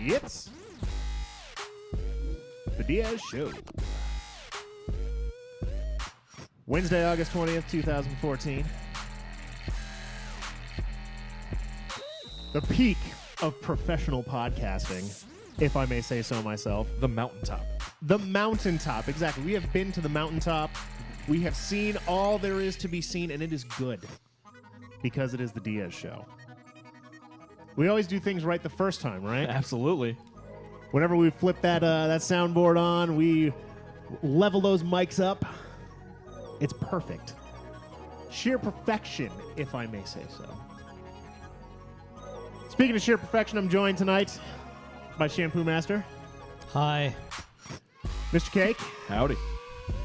It's the Diaz Show. Wednesday, August 20th, 2014. The peak of professional podcasting, if I may say so myself. The mountaintop. The mountaintop, exactly. We have been to the mountaintop. We have seen all there is to be seen, and it is good because it is the Diaz Show. We always do things right the first time, right? Absolutely. Whenever we flip that soundboard on, we level those mics up. It's perfect. Sheer perfection, if I may say so. Speaking of sheer perfection, I'm joined tonight by Shampoo Master, Hi. Mr. Cake, Howdy.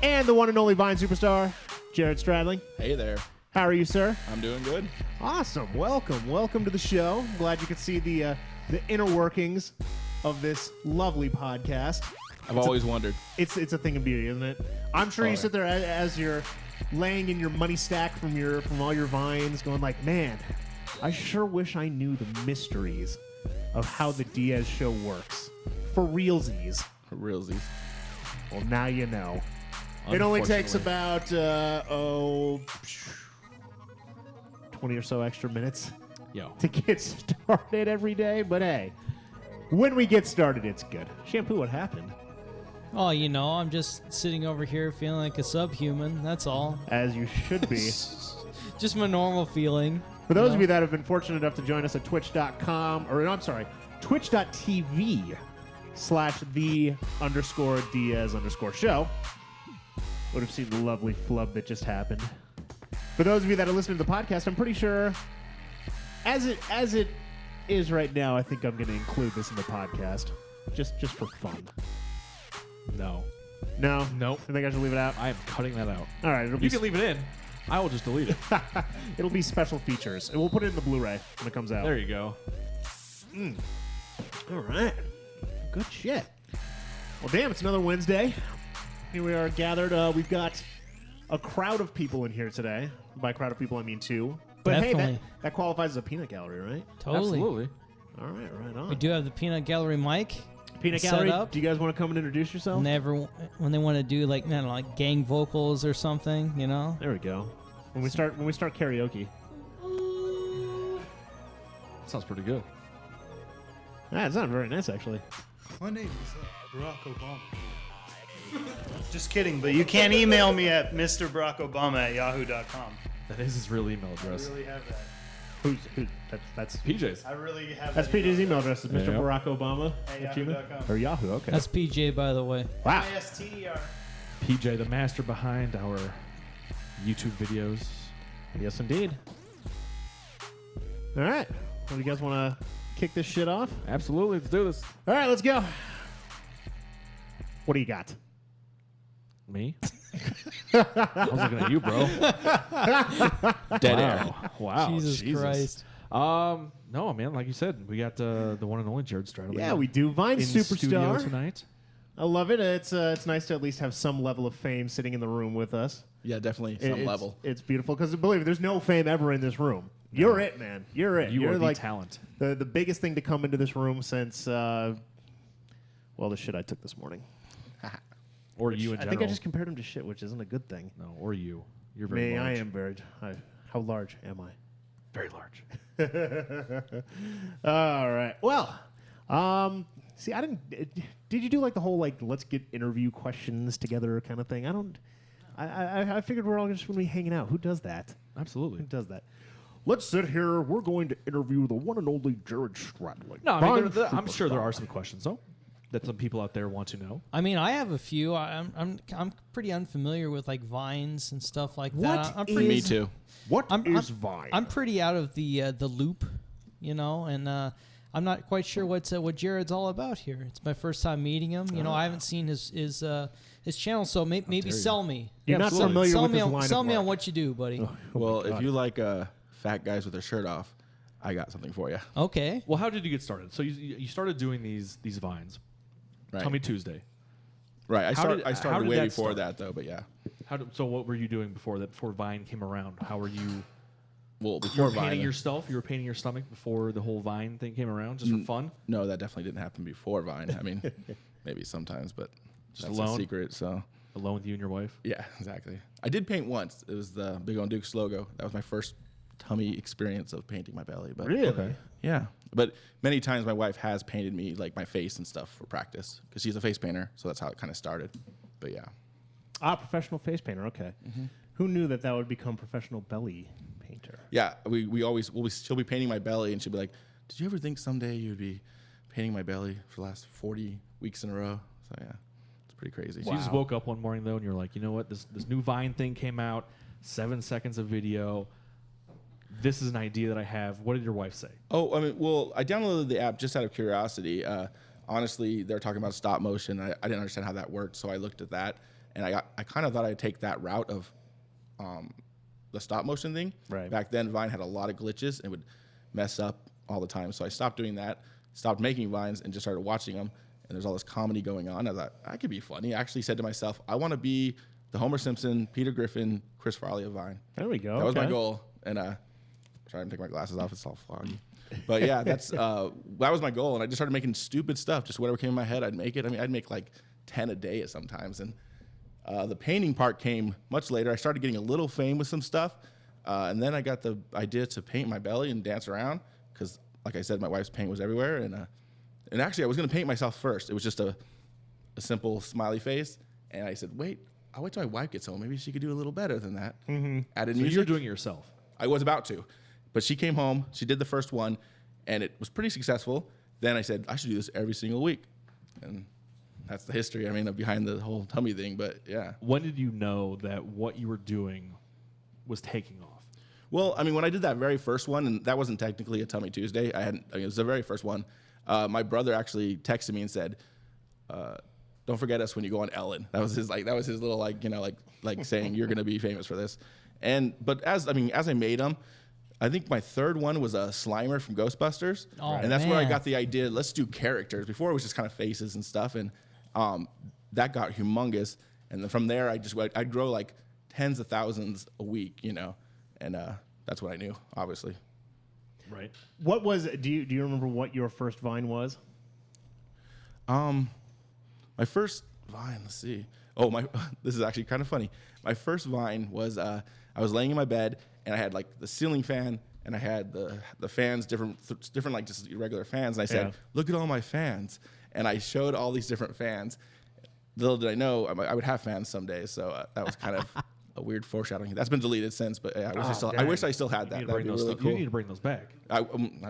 and the one and only Vine superstar, Jared Stradling. Hey there. How are you, sir? I'm doing good. Awesome. Welcome to the show. I'm glad you could see the inner workings of this lovely podcast. I've always wondered. It's a thing of beauty, isn't it? I'm sure you Oh, sit there as you're laying in your money stack from all your vines, going like, man, I sure wish I knew the mysteries of how the Diaz Show works. For realsies. For realsies. Well, now you know. It only takes about 20 or so extra minutes to get started every day. But hey, when we get started, it's good. Shampoo, what happened? Oh, I'm just sitting over here feeling like a subhuman. That's all. As you should be. Just my normal feeling. For those of you that have been fortunate enough to join us at twitch.tv/the_Diaz_show, would have seen the lovely flub that just happened. For those of you that are listening to the podcast, I'm pretty sure, as it is right now, I think I'm going to include this in the podcast, just for fun. No. No? Nope. I think I should leave it out? I am cutting that out. All right. You can leave it in. I will just delete it. It'll be special features. And we'll put it in the Blu-ray when it comes out. There you go. All right. Good shit. Well, damn, it's another Wednesday. Here we are gathered. We've got a crowd of people in here today. By crowd of people, I mean two. But Definitely. hey, that qualifies as a peanut gallery, right? Totally. Absolutely. All right, right on. We do have the peanut gallery mic. Peanut set gallery, up. do you guys want to come and introduce yourself? When they want to do like gang vocals or something, There we go. When we start karaoke. Sounds pretty good. That sounds very nice, actually. My name is Barack Obama. Just kidding, but you can't email me at mrbarackobama@yahoo.com. That is his real email I address. really have that. That's PJ's. I really have That's that PJ's email address. Is Mr. Yep. Barack Obama At at Gmail? yahoo.com. Or Yahoo? Okay. That's PJ, by the way. Wow. ISTER. PJ, the master behind our YouTube videos. Yes, indeed. All right. Well, you guys want to kick this shit off? Absolutely. Let's do this. All right, let's go. What do you got? Me? I was looking at you, bro. Dead air. Wow. Jesus Christ. No, man. Like you said, we got the one and only Jared Stradling. Yeah, we do. Vine in studio Superstar. tonight. I love it. It's nice to at least have some level of fame sitting in the room with us. Yeah, definitely some level. It's beautiful because believe me, there's no fame ever in this room. You're it, man. You're it. You You're are the like talent. the biggest thing to come into this room since the shit I took this morning. Or you in I general. think I just compared him to shit, which isn't a good thing. No, or you. You're very Me, large. I am very. How large am I? Very large. All right. Well, see, I didn't. Did you do like the whole let's get interview questions together kind of thing? I don't. I figured we're all just going to be hanging out. Who does that? Absolutely. Who does that? Let's sit here. We're going to interview the one and only Jared Stradling. No, I mean, Vine I'm sure there Superstar. are some questions, though, that some people out there want to know. I mean, I have a few. I'm pretty unfamiliar with like vines and stuff like that. I'm pretty, Me too. What I'm Vine? I'm pretty out of the loop, and I'm not quite sure what Jared's all about here. It's my first time meeting him. I haven't seen his channel, so maybe dare you. sell me. You're not absolutely. familiar Sell with me his on line sell of me on work. what you do, buddy. Oh my Well, God. if you like fat guys with their shirt off, I got something for you. Okay. Well, how did you get started? So you started doing these vines. Right. Tell me Tuesday. Right. I How started. did- I how started did way that before start? that, though. But yeah. So what were you doing before that? Before Vine came around, how were you? Well, You before were painting Vine, yourself. You were painting your stomach before the whole Vine thing came around, just for fun. no, that definitely didn't happen before Vine. I mean, maybe sometimes, but Just that's alone? a secret. So Alone with you and your wife. yeah, exactly. I did paint once. It was the Big On Dukes logo. That was my first tummy experience of painting my belly. But Really? Okay. yeah, but many times my wife has painted me like my face and stuff for practice because she's a face painter. So that's how it kind of started. But yeah. Professional face painter. Okay. Who knew that would become professional belly painter? Yeah, she'll be painting my belly, and she'll be like, "Did you ever think someday you'd be painting my belly for the last 40 weeks in a row?" So yeah, it's pretty crazy. So you just woke up one morning though, and you're like, you know what? This new Vine thing came out. 7 seconds of video. This is an idea that I have. What did your wife say? Oh, I mean, well, I downloaded the app just out of curiosity. Honestly, they're talking about stop motion. I didn't understand how that worked, so I looked at that, and I kind of thought I'd take that route of the stop motion thing. Right. Back then, Vine had a lot of glitches and would mess up all the time. So I stopped doing that, stopped making Vines, and just started watching them. And there's all this comedy going on. I thought, I could be funny. I actually said to myself, I want to be the Homer Simpson, Peter Griffin, Chris Farley of Vine. There we go. That was my okay. goal. And sorry, I'm taking my glasses off. It's all foggy. But yeah, that was my goal. And I just started making stupid stuff. Just whatever came in my head, I'd make it. I mean, I'd make like 10 a day sometimes. And the painting part came much later. I started getting a little fame with some stuff. And then I got the idea to paint my belly and dance around. Because, like I said, my wife's paint was everywhere. And actually, I was going to paint myself first. It was just a simple smiley face. And I said, I'll wait till my wife gets home. Maybe she could do a little better than that. Mm-hmm. Added So music. you're doing it yourself. I was about to. But she came home. She did the first one. And it was pretty successful. Then I said, I should do this every single week. And that's the history, behind the whole tummy thing. But, yeah. When did you know that what you were doing was taking off? Well, when I did that very first one, and that wasn't technically a Tummy Tuesday. It was the very first one. My brother actually texted me and said, "Don't forget us when you go on Ellen." That was his little saying you're gonna be famous for this. But as I made them, I think my third one was a Slimer from Ghostbusters, and that's where I man. got the idea. Let's do characters. Before it was just kind of faces and stuff, and that got humongous. And then from there, I'd grow like tens of thousands a week, and that's what I knew, obviously. Right. What was? Do you remember what your first Vine was? My first Vine, let's see. Oh, this is actually kind of funny. My first Vine was I was laying in my bed and I had like the ceiling fan and I had the fans different like just regular fans, and I said, "Look at all my fans," and I showed all these different fans. Little did I know I would have fans someday, so that was kind of a weird foreshadowing. That's been deleted since, but yeah, I wish I still had that. That'd be really cool. You need to bring those back. I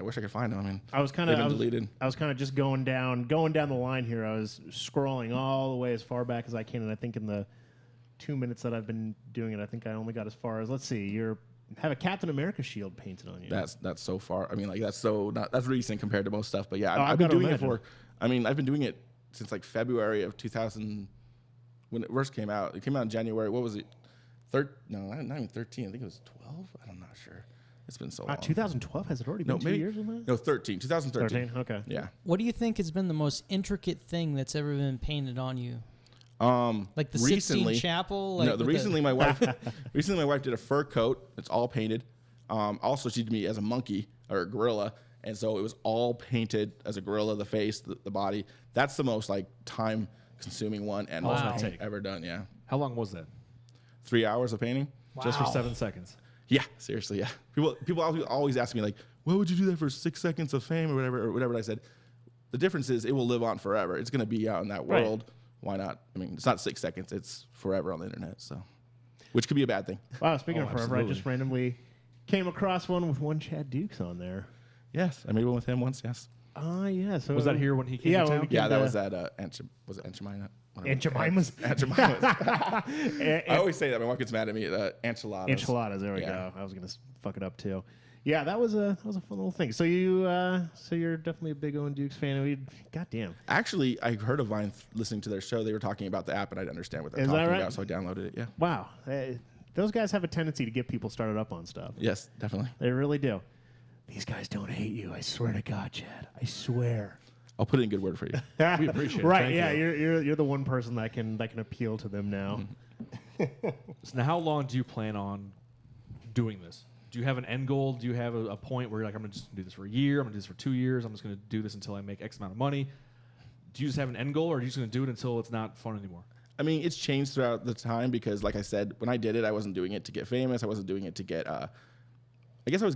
wish I could find them. I was kind of deleted. I was kind of just going down the line here. I was scrolling all the way as far back as I can, and I think in the 2 minutes that I've been doing it, I think I only got as far as, let's see, you have a Captain America shield painted on you. That's so far. That's recent compared to most stuff. But yeah, Oh, I've been gotta doing imagine. it for. I've been doing it since like February of 2000 when it first came out. It came out in January. What was it? No, not even 13. I think it was 12. I'm not sure. It's been so long. 2012? Has it already been 2 years on that? No, 13. 2013. 13? Okay. Yeah. What do you think has been the most intricate thing that's ever been painted on you? Like the Recently, Sistine Chapel? recently my wife did a fur coat. It's all painted. Also, she did me as a monkey or a gorilla, and so it was all painted as a gorilla. The face, the body. That's the most like time-consuming one and most Wow. I've ever done. Yeah. How long was that? 3 hours of painting. Just for 7 seconds. Yeah, seriously, yeah. People always ask me like, "Why would you do that for 6 seconds of fame or whatever?" And I said, the difference is it will live on forever. It's going to be out in that Right. world. Why not? It's not 6 seconds. It's forever on the internet. So, which could be a bad thing. Wow, speaking Oh, of forever, absolutely. I just randomly came across one with one Chad Dukes on there. Yes, I made one with him once. Yes. Yeah. So Was that here when he came Yeah, to when town? we Yeah, came that to- was at was it Aunt Jemima? Aunt Jemima's? Aunt Jemima's. I always say that. My wife gets mad at me. Enchiladas. Enchiladas. There we Yeah. go. I was gonna fuck it up too. Yeah, that was a fun little thing. So you're definitely a big Owen Dukes fan. Goddamn. Actually, I heard of Vine listening to their show. They were talking about the app, and I didn't understand what they're Is that talking right? about, so I downloaded it. Yeah. Wow. Those guys have a tendency to get people started up on stuff. Yes, definitely. They really do. These guys don't hate you. I swear to God, Chad. I swear. I'll put it in good word for you. We appreciate it. Right? Thank Yeah. you. You're the one person that can appeal to them now. So now, how long do you plan on doing this? Do you have an end goal? Do you have a point where you're like, I'm gonna just do this for a year, I'm gonna do this for 2 years, I'm just gonna do this until I make X amount of money? Do you just have an end goal, or are you just gonna do it until it's not fun anymore? I mean, it's changed throughout the time because, like I said, when I did it, I wasn't doing it to get famous. I wasn't doing it to get. I guess I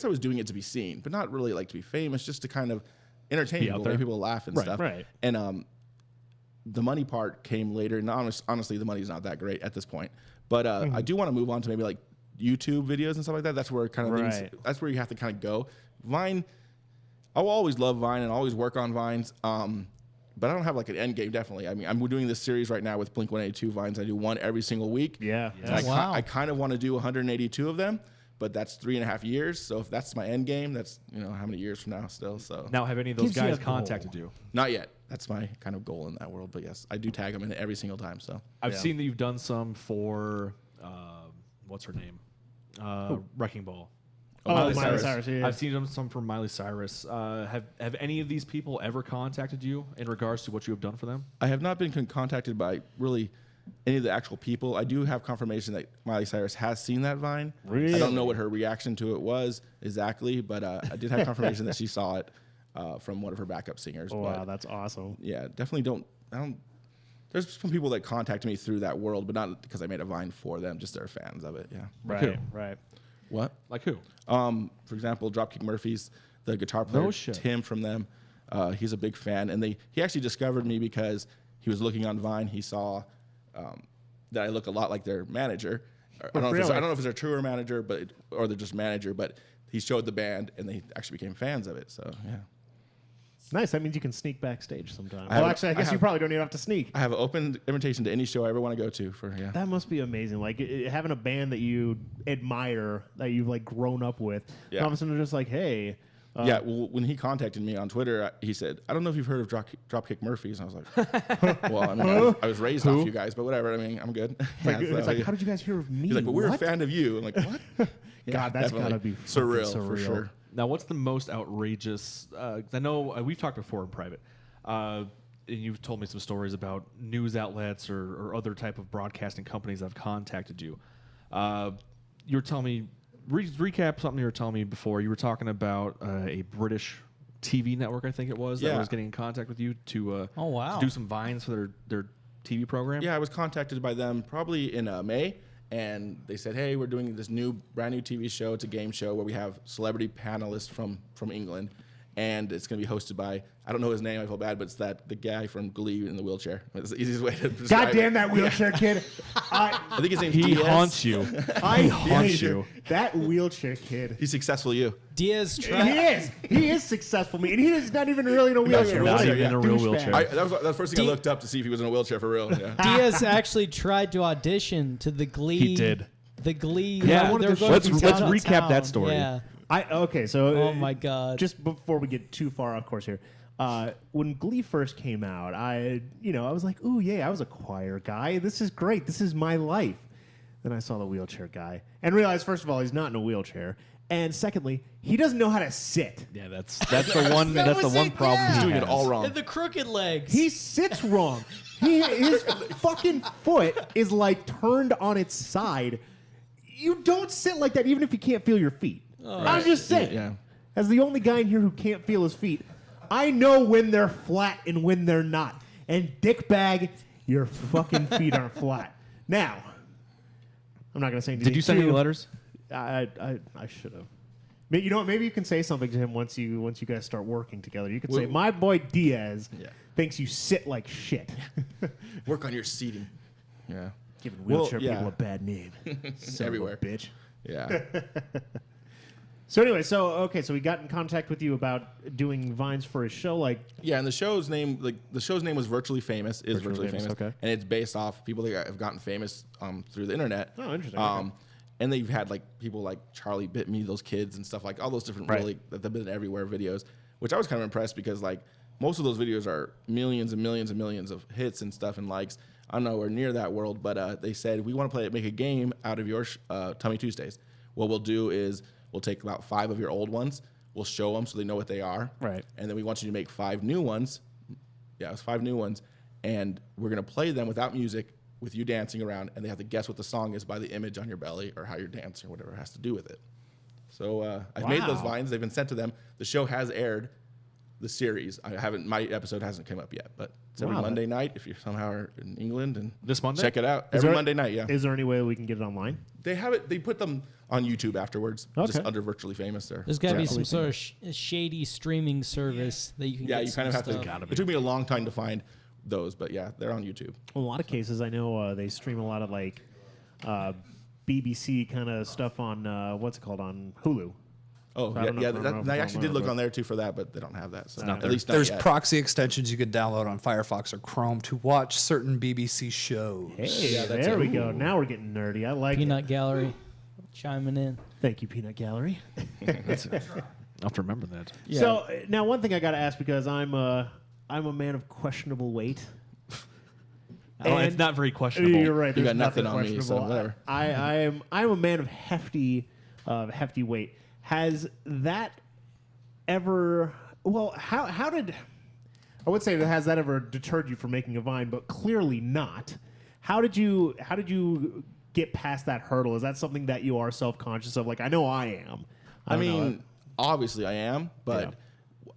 was doing it to be seen, but not really like to be famous, just to kind of entertain people, make people laugh and stuff. Right. And the money part came later. And honestly, the money's not that great at this point. But I do want to move on to maybe like YouTube videos and stuff like that. That's where kind of things. That's where you have to kind of go. Vine. I will always love Vine and always work on Vines. But I don't have like an end game, definitely. I mean, I'm doing this series right now with Blink-182 Vines. I do one every single week. Yeah. I kind of want to do 182 of them, but that's 3.5 years. So if that's my end game, that's, how many years from now still. So Now, have any of those Gives you guys a goal. contacted you? not yet. That's my kind of goal in that world. But yes, I do tag them in it every single time. So I've seen that you've done some for, what's her name? Wrecking Ball. Miley Cyrus. Yeah. I've seen some from Miley Cyrus. Have any of these people ever contacted you in regards to what you have done for them? I have not been contacted by really any of the actual people. I do have confirmation that Miley Cyrus has seen that Vine. Really? I don't know what her reaction to it was exactly, but I did have confirmation that she saw it from one of her backup singers. Oh, but wow, that's awesome. yeah, definitely I don't. There's some people that contact me through that world, but not because I made a Vine for them. Just they're fans of it. Yeah. Right. Right. What? Like who? For example, Dropkick Murphys, the guitar player, No shit. Tim from them. He's a big fan, and he actually discovered me because he was looking on Vine. He saw that I look a lot like their manager. I don't know if it's their tour manager, or they're just manager, but he showed the band, and they actually became fans of it. So yeah. Nice. That means you can sneak backstage sometime. I Well, have- actually, I I guess you have- probably don't even have to sneak. I have an open invitation to any show I ever want to go to. That must be amazing. Like having a band that you admire, that you've like grown up with, and all of a sudden they're just like, hey. Yeah, well, when he contacted me on Twitter, he said, "I don't know if you've heard of Dropkick Murphys." And I was like, "Well, I mean, I was raised off you guys, but whatever. I mean, I'm good." Like, Yeah, it's like, how did you guys hear of me? He's like, "But we're a What? fan of you." I'm like, "What?" Yeah, God, that's definitely. gotta be surreal, fucking for surreal. sure. Now, what's the most outrageous? 'Cause I know we've talked before in private, and you've told me some stories about news outlets or other type of broadcasting companies that have contacted you. You were telling me, recap something you were telling me before. You were talking about a British TV network, I think it was, that Yeah. was getting in contact with you to Oh, wow. to do some vines for their TV program. Yeah, I was contacted by them probably in May, and they said, "Hey, we're doing this brand new TV show. It's a game show where we have celebrity panelists from England, and it's going to be hosted by, I don't know his name, I feel bad, but it's the guy from Glee in the wheelchair. It's the easiest way to describe God damn it. that wheelchair kid. I think his name's He Diaz. haunts you. I haunts hate you. that wheelchair kid. He's successful, you. Diaz He is successful, me, and he is not even really in a wheelchair. not What a even in a real douchebag. wheelchair. That was the first thing I looked up to see if he was in a wheelchair for real. Yeah. Diaz actually tried to audition to the Glee. He did. The Glee. Yeah, they were going let's to be let's downtown. recap that story. Yeah. Okay, so Oh my God. Just before we get too far off course here, when Glee first came out, I was like, ooh yeah, I was a choir guy. This is great. This is my life. Then I saw the wheelchair guy and realized, first of all, he's not in a wheelchair, and secondly, he doesn't know how to sit. Yeah, that's the one that's the was one it, problem. yeah. he Doing it has. all wrong. And the crooked legs. He sits wrong. His fucking foot is like turned on its side. You don't sit like that, even if you can't feel your feet. I'm just saying. Yeah. As the only guy in here who can't feel his feet, I know when they're flat and when they're not. And dickbag, your fucking feet aren't flat. Now, I'm not gonna say anything. Did you send any letters? I should have. You know what? Maybe you can say something to him once you guys start working together. You can say, "My boy Diaz thinks you sit like shit." Work on your seating. Yeah. Giving wheelchair yeah. people a bad name. Son Everywhere. of a bitch. Yeah. So anyway, so we got in contact with you about doing vines for his show, like Yeah, and the show's name was Virtually Famous, Virtually Famous. Okay. And it's based off people that have gotten famous through the internet. Oh, interesting. Okay. And they've had like people like Charlie Bit Me, those kids and stuff, like all those different Right. really that they've been everywhere videos, which I was kind of impressed because like most of those videos are millions and millions and millions of hits and stuff and likes. I'm nowhere near that world, but they said we want to make a game out of your Tummy Tuesdays. What we'll do is we'll take about 5 of your old ones, we'll show them so they know what they are, Right. and then we want you to make 5 new ones. Yeah, it's 5 new ones, and we're gonna play them without music, with you dancing around, and they have to guess what the song is by the image on your belly or how you're dancing or whatever has to do with it. So I've made those Wow. vines. They've been sent to them. The show has aired. The series. I haven't. My episode hasn't come up yet, but it's every Wow, Monday night. If you somehow are in England and This Monday? check it out. Is Every there- Monday night. Yeah. Is there any way we can get it online? They have it. They put them on YouTube afterwards, just Okay. under Virtually Famous. There's got to be Yeah. some sort of shady streaming service that you can. Yeah, get you kind of some have to. stuff. It took me a long time to find those, but yeah, they're on YouTube. In a lot of cases, I know they stream a lot of like BBC kind of stuff on what's it called on Hulu. Oh I yeah, don't know- yeah. I don't know if I it's actually did online, look but- on there too for that, but they don't have that. So not at there. least not There's yet. proxy extensions you can download on Firefox or Chrome to watch certain BBC shows. Hey, Yeah, that's there it. we go. Now we're getting nerdy. I like it. Peanut Gallery chiming in. Thank you, Peanut Gallery. I'll have to remember that. Yeah. So now, one thing I got to ask because I'm a man of questionable weight. Oh, it's And- not very questionable. You're right. You There's got nothing nothing on me, so questionable. whatever. I'm a man of hefty weight. Has that ever? Well, how did? I would say that has that ever deterred you from making a Vine, but clearly not. How did you get past that hurdle? Is that something that you are self-conscious of? Like I know I am. I don't know. mean, obviously I am, but Yeah.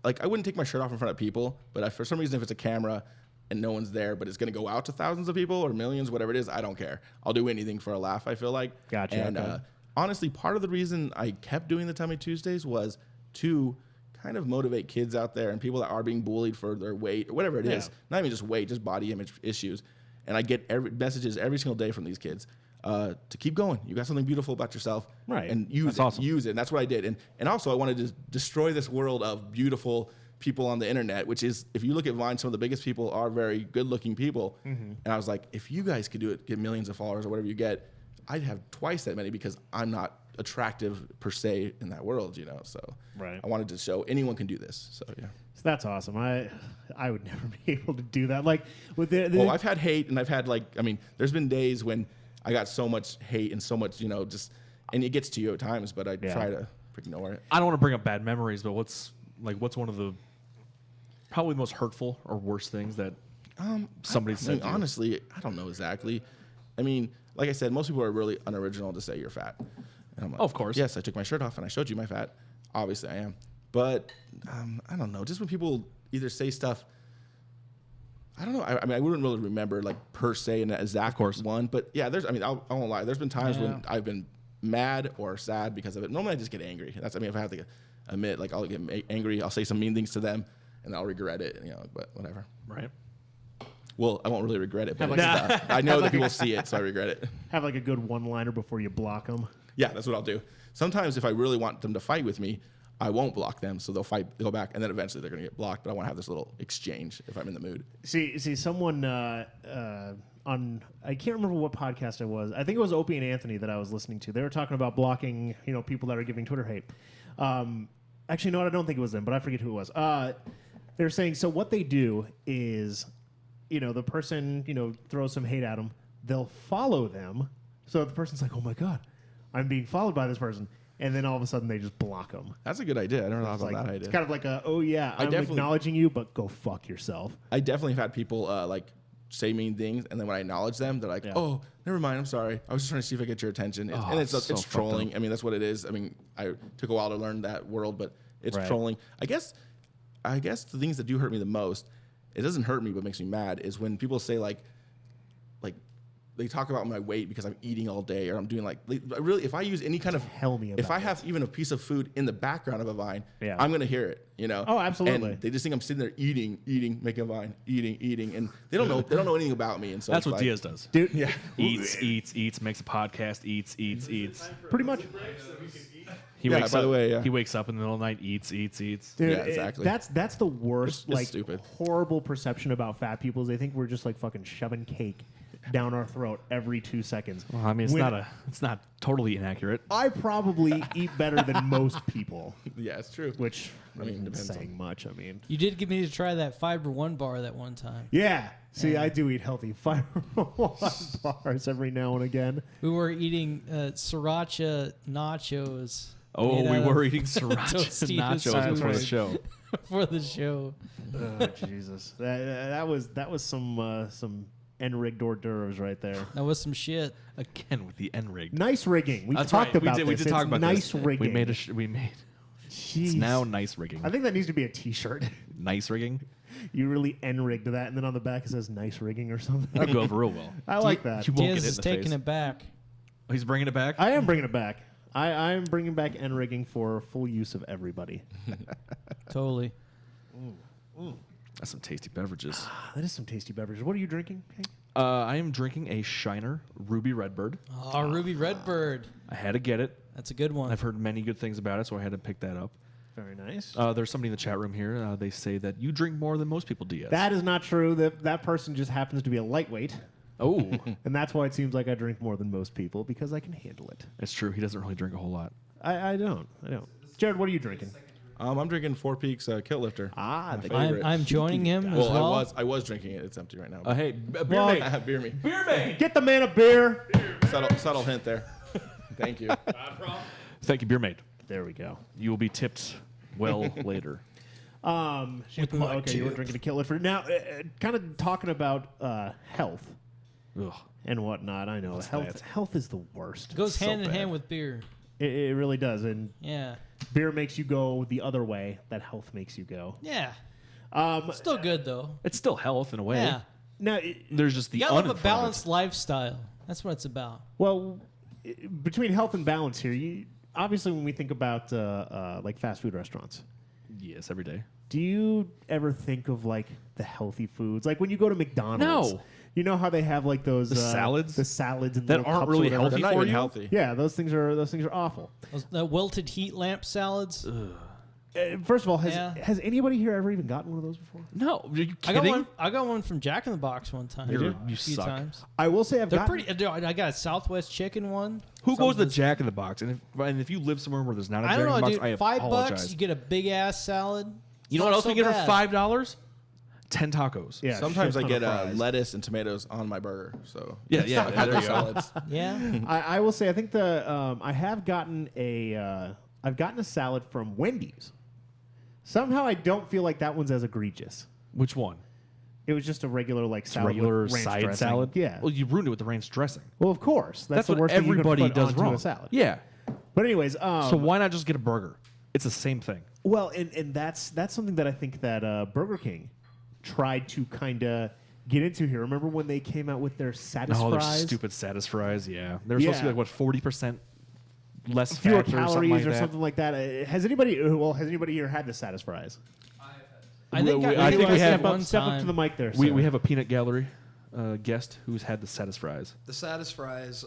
like I wouldn't take my shirt off in front of people. But for some reason, if it's a camera and no one's there, but it's going to go out to thousands of people or millions, whatever it is, I don't care. I'll do anything for a laugh. I feel like. Gotcha, And okay. honestly, part of the reason I kept doing the Tummy Tuesdays was to kind of motivate kids out there and people that are being bullied for their weight or whatever it is. Yeah. Not even just weight, just body image issues. And I get messages every single day from these kids. To keep going, you got something beautiful about yourself, Right. And use That's it, awesome. use it. And that's what I did. And also I wanted to destroy this world of beautiful people on the internet, which is, if you look at Vine, some of the biggest people are very good-looking people. Mm-hmm. And I was like, if you guys could do it, get millions of followers or whatever you get, I'd have twice that many because I'm not attractive per se in that world, you know. So Right. I wanted to show anyone can do this. So yeah. So that's awesome. I would never be able to do that. Like with the Well, I've had hate, and I've had there's been days when I got so much hate and so much, just, and it gets to you at times, but I Yeah. try to ignore it. I don't want to bring up bad memories, but what's one of the probably the most hurtful or worst things that somebody I said? mean, to you? honestly, I don't know exactly. I mean, like I said, most people are really unoriginal to say you're fat. And I'm like, Oh, of course. Yes, I took my shirt off and I showed you my fat. Obviously, I am. But I don't know. Just when people either say stuff, I don't know. I mean, I wouldn't really remember like per se an exact one. But yeah, I won't lie. There's been times when I've been mad or sad because of it. Normally, I just get angry. If I have to admit, like I'll get angry. I'll say some mean things to them, and I'll regret it. But whatever. Right. Well, I won't really regret it, but Have like I know that people see it, so I regret it. have like a good one-liner before you block them. Yeah, that's what I'll do. Sometimes if I really want them to fight with me, I won't block them, so they'll go back, and then eventually they're going to get blocked, but I want to have this little exchange if I'm in the mood. See, someone on I can't remember what podcast it was. I think it was Opie and Anthony that I was listening to. They were talking about blocking, people that are giving Twitter hate. Actually, no, I don't think it was them, but I forget who it was. They were saying so. What they do is, the person throws some hate at them. They'll follow them, so the person's like, "Oh my god, I'm being followed by this person," and then all of a sudden they just block them. That's a good idea. I don't know about that It's idea. kind of like oh yeah, I'm definitely- acknowledging you, but go fuck yourself. I definitely have had people say mean things, and then when I acknowledge them, they're like, Yeah. "Oh, never mind. I'm sorry. I was just trying to see if I get your attention." Oh, And it's so fucked trolling. I mean, that's what it is. I mean, I took a while to learn that world, but it's Right. trolling. I guess the things that do hurt me the most, it doesn't hurt me, but makes me mad, is when people say like they talk about my weight because I'm eating all day, or I'm doing really, if I use any kind of Tell me if about I have even a piece of food in the background of a Vine, Yeah. I'm gonna hear it. Oh, absolutely. And they just think I'm sitting there eating, making a Vine, eating, and they don't know anything about me. And so That's it's what like, Diaz does. Dude, Yeah, Eats, makes a podcast, eats. pretty much. He Yeah, wakes by up. the way, yeah. He wakes up in the middle of the night, eats. Dude, Yeah, exactly. That's the worst, It's stupid. horrible perception about fat people is they think we're just like fucking shoving cake down our throat every 2 seconds. Well, I mean, When it's not totally inaccurate. I probably eat better than most people, yeah, it's true. which I mean, isn't depends on- saying much. I mean, You did get me to try that Fiber One bar that one time. yeah. See, Yeah. I do eat healthy fiber bars every now and again. We were eating sriracha nachos. Oh, made we out were of eating sriracha Tostitos nachos before the right. show. for the show. Oh Jesus, that was some N-rigged hors d'oeuvres right there. That was some shit. Again with the N rig. Nice rigging. We That's talked right. about this. We did It's talk about nice this. rigging. We made it's now nice rigging. I think that needs to be a T-shirt. Nice rigging. You really N-rigged that, and then on the back it says nice rigging or something. That'd go over real well. I like that. You won't Diaz get is hit in the taking face. it back. Oh, he's bringing it back. I am bringing it back. I am bringing back N-rigging for full use of everybody. Totally. That's some tasty beverages. That is some tasty beverages. What are you drinking, Hank? I am drinking a Shiner Ruby Redbird. Oh, Ruby Redbird. I had to get it. That's a good one. I've heard many good things about it, so I had to pick that up. Very nice. There's somebody in the chat room here. They say that you drink more than most people, Diaz. That is not true. That person just happens to be a lightweight, Oh, and that's why it seems like I drink more than most people, because I can handle it. it's true. He doesn't really drink a whole lot. I don't. Jared, what are you drinking? I'm drinking Four Peaks Kilt Lifter. Ah, My the favorite. I'm joining him as Well, well. I was drinking it. It's empty right now. Hey, beer Well, mate. I have beer me. Beer mate. Get the man a beer. Subtle hint there. Thank you. Thank you, beer mate. There we go. You will be tipped well later. Shampoo. my Okay, you were drinking a Kill Lifter. Now, kind of talking about health Ugh. and whatnot. I know health is the worst. Goes So hand in bad. hand with beer. It really does, and Yeah. beer makes you go the other way. That health makes you go. Yeah. Um, Still good though. It's still health in a way. Yeah. now, There's just the You gotta live a un in front of it. balanced lifestyle. That's what it's about. well, between health and balance here, obviously when we think about like fast food restaurants, Yes, every day. do you ever think of like the healthy foods? Like when you go to McDonald's, No. you know how they have like those salads? the salads and That little aren't cups or really whatever? healthy They're not for even you? healthy. Yeah, those things are awful. The wilted heat lamp salads. First of all, Yeah. has anybody here ever even gotten one of those before? No, are you I kidding? got one from Jack in the Box one time. You a few suck. times. I will say I've They're gotten. pretty. I got a Southwest chicken one. Who goes to Something- Jack in the Box? And if you live somewhere where there's not a I Jack don't in the know, Box, dude. I $5, apologize. you get a big ass salad. You know what Not else so we get bad. for $5? 10 tacos. Yeah, Sometimes shit I ton get of fries. lettuce and tomatoes on my burger. So Yeah, I've there had you the go. salads. Yeah. I will say I think I have gotten I've gotten a salad from Wendy's. Somehow I don't feel like that one's as egregious. Which one? It was just a regular like It's salad, regular with ranch side dressing. salad? Yeah. Well, you ruined it with the ranch dressing. Well, of course. That's the what worst thing you everybody can put does onto wrong. a salad. Yeah. But anyways, So why not just get a burger? It's the same thing. well, and that's something that I think that Burger King tried to kind of get into here. Remember when they came out with their Satis Oh, they're fries? stupid Satis fries. Yeah, they're supposed to be Yeah. like what 40% less Fewer fat or something calories like or that. something like that. Has anybody here had the Satis fries? I think I think we have- one Step up time. to the mic there. We sir. have a peanut gallery guest who's had the Satis fries. The Satis fries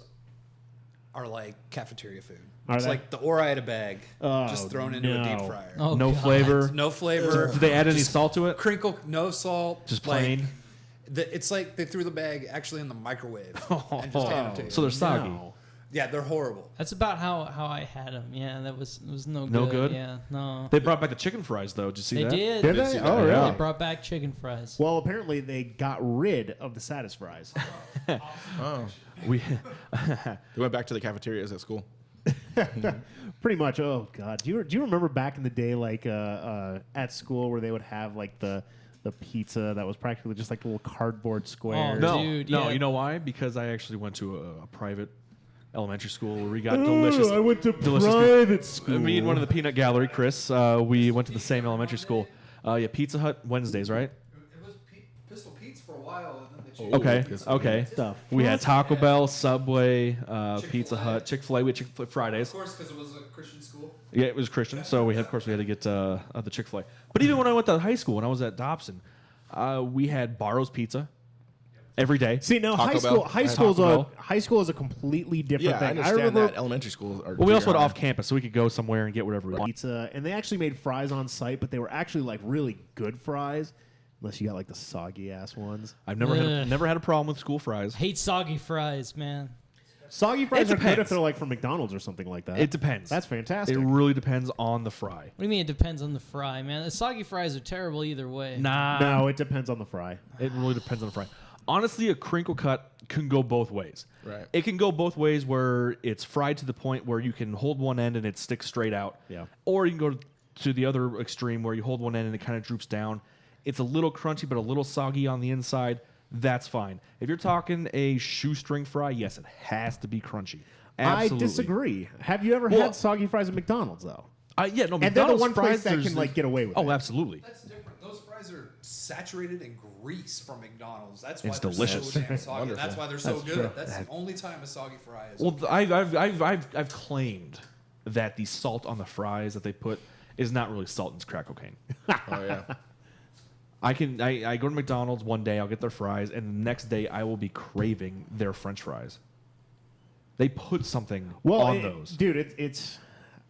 are like cafeteria food. Are It's they? like the Ora bag Oh, just thrown into a deep no. fryer. Oh, No God. flavor. No flavor. Did they add any salt to it? Crinkle, no salt. Just like, plain? It's like they threw the bag actually in the microwave and just handed it to you. So they're soggy. No. Yeah, they're horrible. That's about how I had them. Yeah, it was no good. No good? Yeah, no. They brought back the chicken fries though. Did you see They that? did. Did Did they? see Oh, that, really? They brought back chicken fries. Well, apparently they got rid of the Satis fries. Oh, We they went back to the cafeterias at school. Pretty much. Oh God, do you remember back in the day, like at school, where they would have like the pizza that was practically just like little cardboard squares? No. no, Dude, no. yeah. You know why? Because I actually went to a private elementary school where we got delicious. I went to delicious private school. Me and one of the peanut gallery, Chris, we went to the same elementary school. Yeah, Pizza Hut Wednesdays, right? It was Pistol Pete's for a while, and then they changed Okay, Pizza okay. The We had fuck? Taco Bell, Subway, Pizza Chick-fil-A. Hut, Chick-fil-A. We had Chick-fil-A Fridays. Of course, because it was a Christian school. Yeah, it was Christian, so of course we had to get the Chick-fil-A. But even when I went to high school, when I was at Dobson, we had Barrow's Pizza every day. See, now Taco Bell. high school's Taco a Bell. high school is a completely different Yeah, I thing. understand remember that elementary schools are. Well, we also had junior off campus, so we could go somewhere and get whatever we want. pizza, and they actually made fries on site, but they were actually like really good fries, unless you got like the soggy ass ones. I've never Ugh. had a problem with school fries. Hate soggy fries, man. Soggy fries It are good if depends. they're like from McDonald's or something like that. It depends. That's fantastic. It really depends on the fry. What do you mean it depends on the fry, man? The soggy fries are terrible either way. Nah, no, it depends on the fry. it really depends on the fry. Honestly, a crinkle cut can go both ways. Right. It can go both ways where it's fried to the point where you can hold one end and it sticks straight out. Yeah. Or you can go to the other extreme where you hold one end and it kind of droops down. It's a little crunchy but a little soggy on the inside. that's fine. If you're talking a shoestring fry, yes, it has to be crunchy. Absolutely. I disagree. Have you ever had soggy fries at McDonald's though? Yeah, no, And they're the McDonald's one place fries, that there's- can like get away with Oh, it. absolutely. That's different. Those fries are saturated in grease from McDonald's. That's why It's they're delicious. so damn soggy. Wonderful. That's why they're so That's good. true. That's the only time a soggy fry is. Well, I've claimed that the salt on the fries that they put is not really salt; it's crack cocaine. Oh yeah. I go to McDonald's one day, I'll get their fries, and the next day I will be craving their French fries. They put something on those. Dude. It's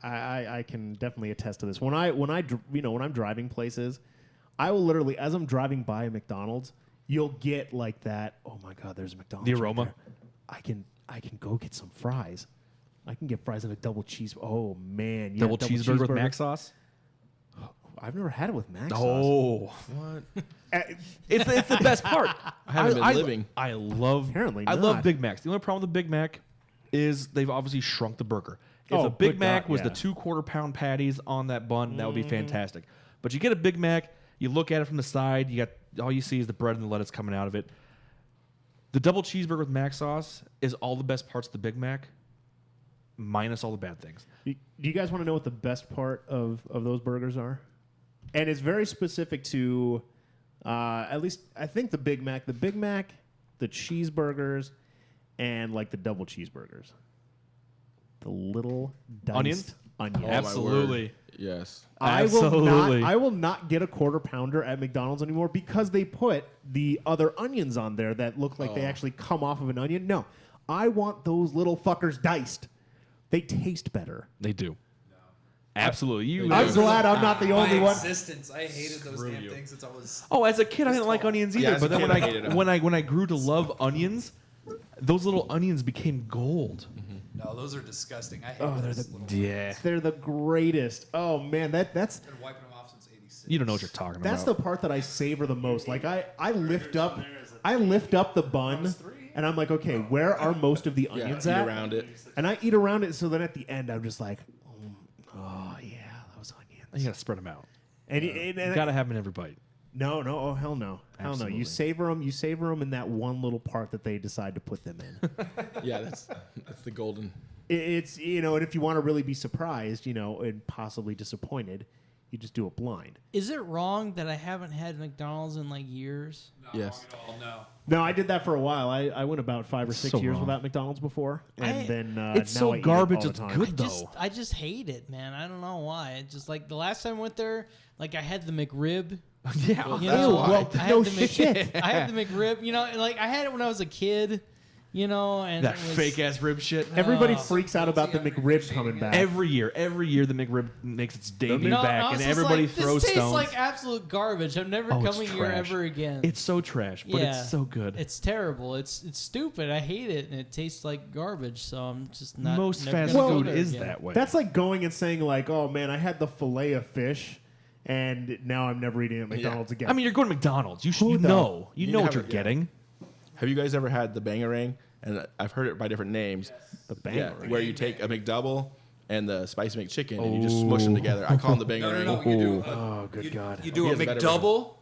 I can definitely attest to this. When I'm driving places, I will literally, as I'm driving by a McDonald's, you'll get like that. Oh my God, there's a McDonald's. The right aroma. there. I can go get some fries. I can get fries and a double cheese. Oh man, yeah, Double cheeseburger with mac sauce. I've never had it with mac sauce. Oh, What? it's the best part. I haven't been living. I love. Apparently I love not. Big Macs. The only problem with the Big Mac is they've obviously shrunk the burger. If Oh, a Big good Mac God, was yeah. the 2/4 pound patties on that bun, that would be fantastic. But you get a Big Mac, you look at it from the side, you got all you see is the bread and the lettuce coming out of it. The double cheeseburger with mac sauce is all the best parts of the Big Mac, minus all the bad things. Do you guys want to know what the best part of those burgers are? And it's very specific to, at least I think the Big Mac, the cheeseburgers, and like the double cheeseburgers. The little diced Onions? onions. Oh, my Absolutely. word. Yes. Absolutely. I will not get a quarter pounder at McDonald's anymore because they put the other onions on there that look like they actually come off of an onion. No, I want those little fuckers diced. They taste better. They do. Absolutely. I'm glad I'm not the only My one. existence. I hated those damn things since I was. Oh, as a kid, I didn't like onions either. Yeah, as but a then kid, I hated 'em. when I grew to love onions, those little onions became gold. No, those are disgusting. I hate Oh, they're those the- little. Yeah. They're the greatest. Oh man, that's Been wiping them off since '86. You don't know what you're talking that's the about. part that I savor the most. Like I lift up the bun and I'm like, okay, where are most of the Yeah. onions Eat at? around it. And I eat around it, so then at the end I'm just like, oh yeah, those onions. You gotta spread them out. And, You gotta have them in every bite. no, oh hell no, hell no. Absolutely. You savor them in that one little part that they decide to put them in. Yeah, that's the golden. It's and if you want to really be surprised, and possibly disappointed, you just do it blind. Is it wrong that I haven't had McDonald's in like years? Yes. Oh no. No, I did that for a while. I went about 5 or 6 so years wrong. without McDonald's before, and then It's now so I eat it garbage, all the it's time. good. Though. I just hate it, man. I don't know why. It just like the last time I went there, like I had the McRib. Yeah. You That's know, why. I had No the shit. I had the McRib. And like I had it when I was a kid. And That it was, fake ass rib shit. Everybody Oh. freaks out about the Guilty after McRib shaking coming it. back. Every year the McRib makes its debut back, and it's just everybody like, throws this stones. tastes like absolute garbage. I'm never Oh, it's coming here trash. ever again. It's so trash, but Yeah. it's so good. It's terrible. It's stupid. I hate it, and it tastes like garbage. So I'm just not. Most never fast gonna go food there is again. that way. That's like going and saying like, "Oh man, I had the fillet of fish, and now I'm never eating at McDonald's again." I mean, you're going to McDonald's. You Who the- know. You know what have you're it, yeah. getting. Have you guys ever had the bangarang? And I've heard it by different names. the Yeah, banger. where you take a McDouble and the spicy McChicken and you just smush them together. I call them the No, bangarang. no, no. You do. Oh, good God. You do He a has a better McDouble,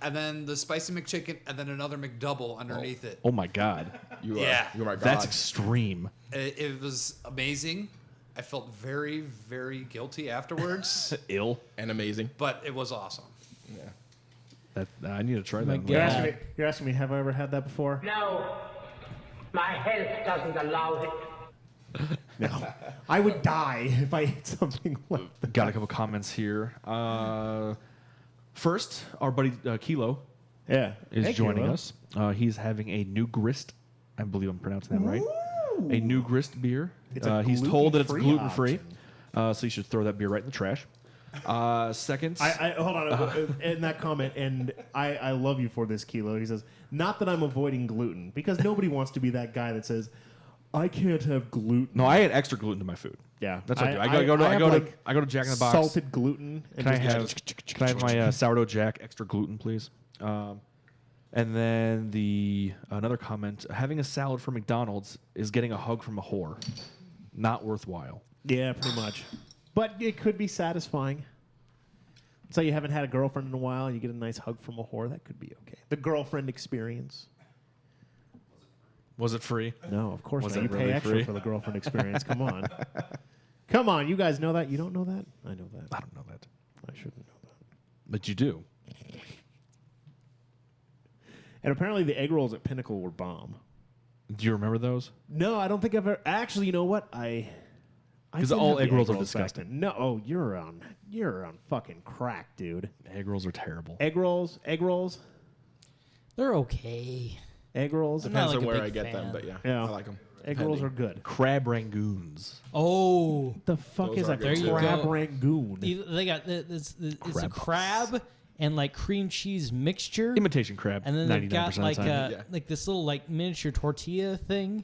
and then the spicy McChicken, and then another McDouble underneath it. Oh my god, You are, Yeah. you are my god. that's extreme. It was amazing. I felt very, very guilty afterwards, Ill. and amazing. but it was awesome. That I need to try My that. You're God. asking me, have I ever had that before? No, my health doesn't allow it. No. I would die if I ate something like that. Got a couple comments here. First, our buddy Kilo Yeah. is Hey, joining Kilo. us. He's having a new grist. I believe I'm pronouncing that right. A new grist beer. It's a He's told that it's gluten-free gluten free, option. so you should throw that beer right in the trash. Second, I hold on in that comment, and I love you for this, Kilo. He says, not that I'm avoiding gluten, because nobody wants to be that guy that says, I can't have gluten. no, I add extra gluten to my food. Yeah, That's what I do. I go to Jack in the Box. salted gluten. And Can I just- have my sourdough Jack extra gluten, please? And then another comment: having a salad from McDonald's is getting a hug from a whore. Not worthwhile. Yeah, pretty much. But it could be satisfying. So you haven't had a girlfriend in a while, and you get a nice hug from a whore. That could be okay. The girlfriend experience. Was it free? No, of course Was not. it You really pay extra free? for the girlfriend experience. Come on. Come on. You guys know that? You don't know that? I know that. I don't know that. I shouldn't know that. But you do. And apparently the egg rolls at Pinnacle were bomb. Do you remember those? No, I don't think I've ever. Actually, you know what? I 'Cause did all have egg the rolls are back disgusting. then. No, oh, you're on fucking crack, dude. Egg rolls are terrible. Egg rolls. They're okay. Egg rolls. I'm not Depends like on a where big I get them, fan. but yeah, Yeah. I like them. Egg rolls are good. Crab rangoons. Oh, The fuck Those is are a good too. crab There rangoon? they got it's a Crab. crab and like cream cheese mixture, Imitation crab. and then they've got 99% like of the time. Yeah. like this little like miniature tortilla thing.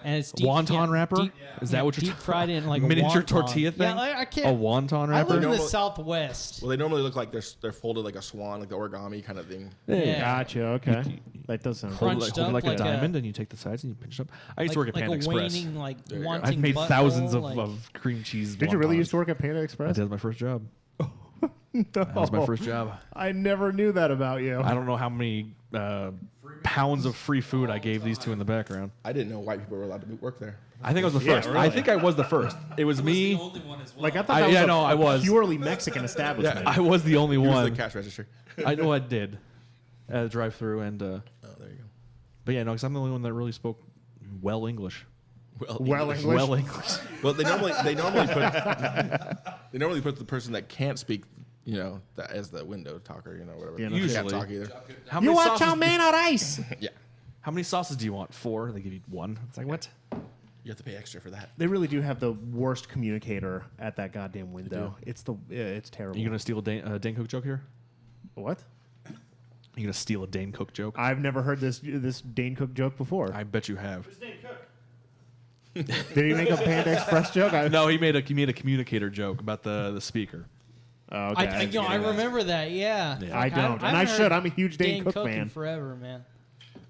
And it's Wonton wrapper? Is that what you're deep talking fried in like Miniature a wonton. tortilla thing? Yeah, I A can't. wonton I wrapper? live in the Normal- Southwest. Well, they normally look like they're folded like a swan, like the origami kind of thing. Yeah. Gotcha. Okay, that does sound Hold it cool. Crunched hold it up like, like a a- diamond, and you take the sides and you pinch it up. I used to work at like Panda a Express. waning, like you go. wanting I've made butthole, thousands like, of cream cheese. Did you really wontons. used to work at Panda I Express? did. That was my first job. No. That was my first job. I never knew that about you. I don't know how many pounds of free food I gave these two in the background. I didn't know white people were allowed to work there. I think I was the Yeah, first. I really. think I was the first. It was me. Like I thought I- that was yeah, a no, I was. purely Mexican establishment. I was the only He was the one. cash register. I know I did. At the drive-through, and Oh, there you go. but yeah, no, because I'm the only one that really spoke well English. Well English. Well English. Well, they normally put the person that can't speak, as the window talker, whatever. Yeah, no You shit. can't talk either. How You many want sauces? chow mein or rice? Yeah, How many sauces do you want? 4. They give you 1. It's like what? you have to pay extra for that. They really do have the worst communicator at that goddamn window. It's terrible. Are you gonna steal a Dane Cook joke here? What? You gonna steal a Dane Cook joke? I've never heard this Dane Cook joke before. I bet you have. Did he make a Panda Express joke? No, he made a communicator joke about the speaker. Oh, okay. I remember that. Yeah. Yeah. I Fuck, don't, and I haven't should. heard I'm a huge Dane Cook in fan. forever, man.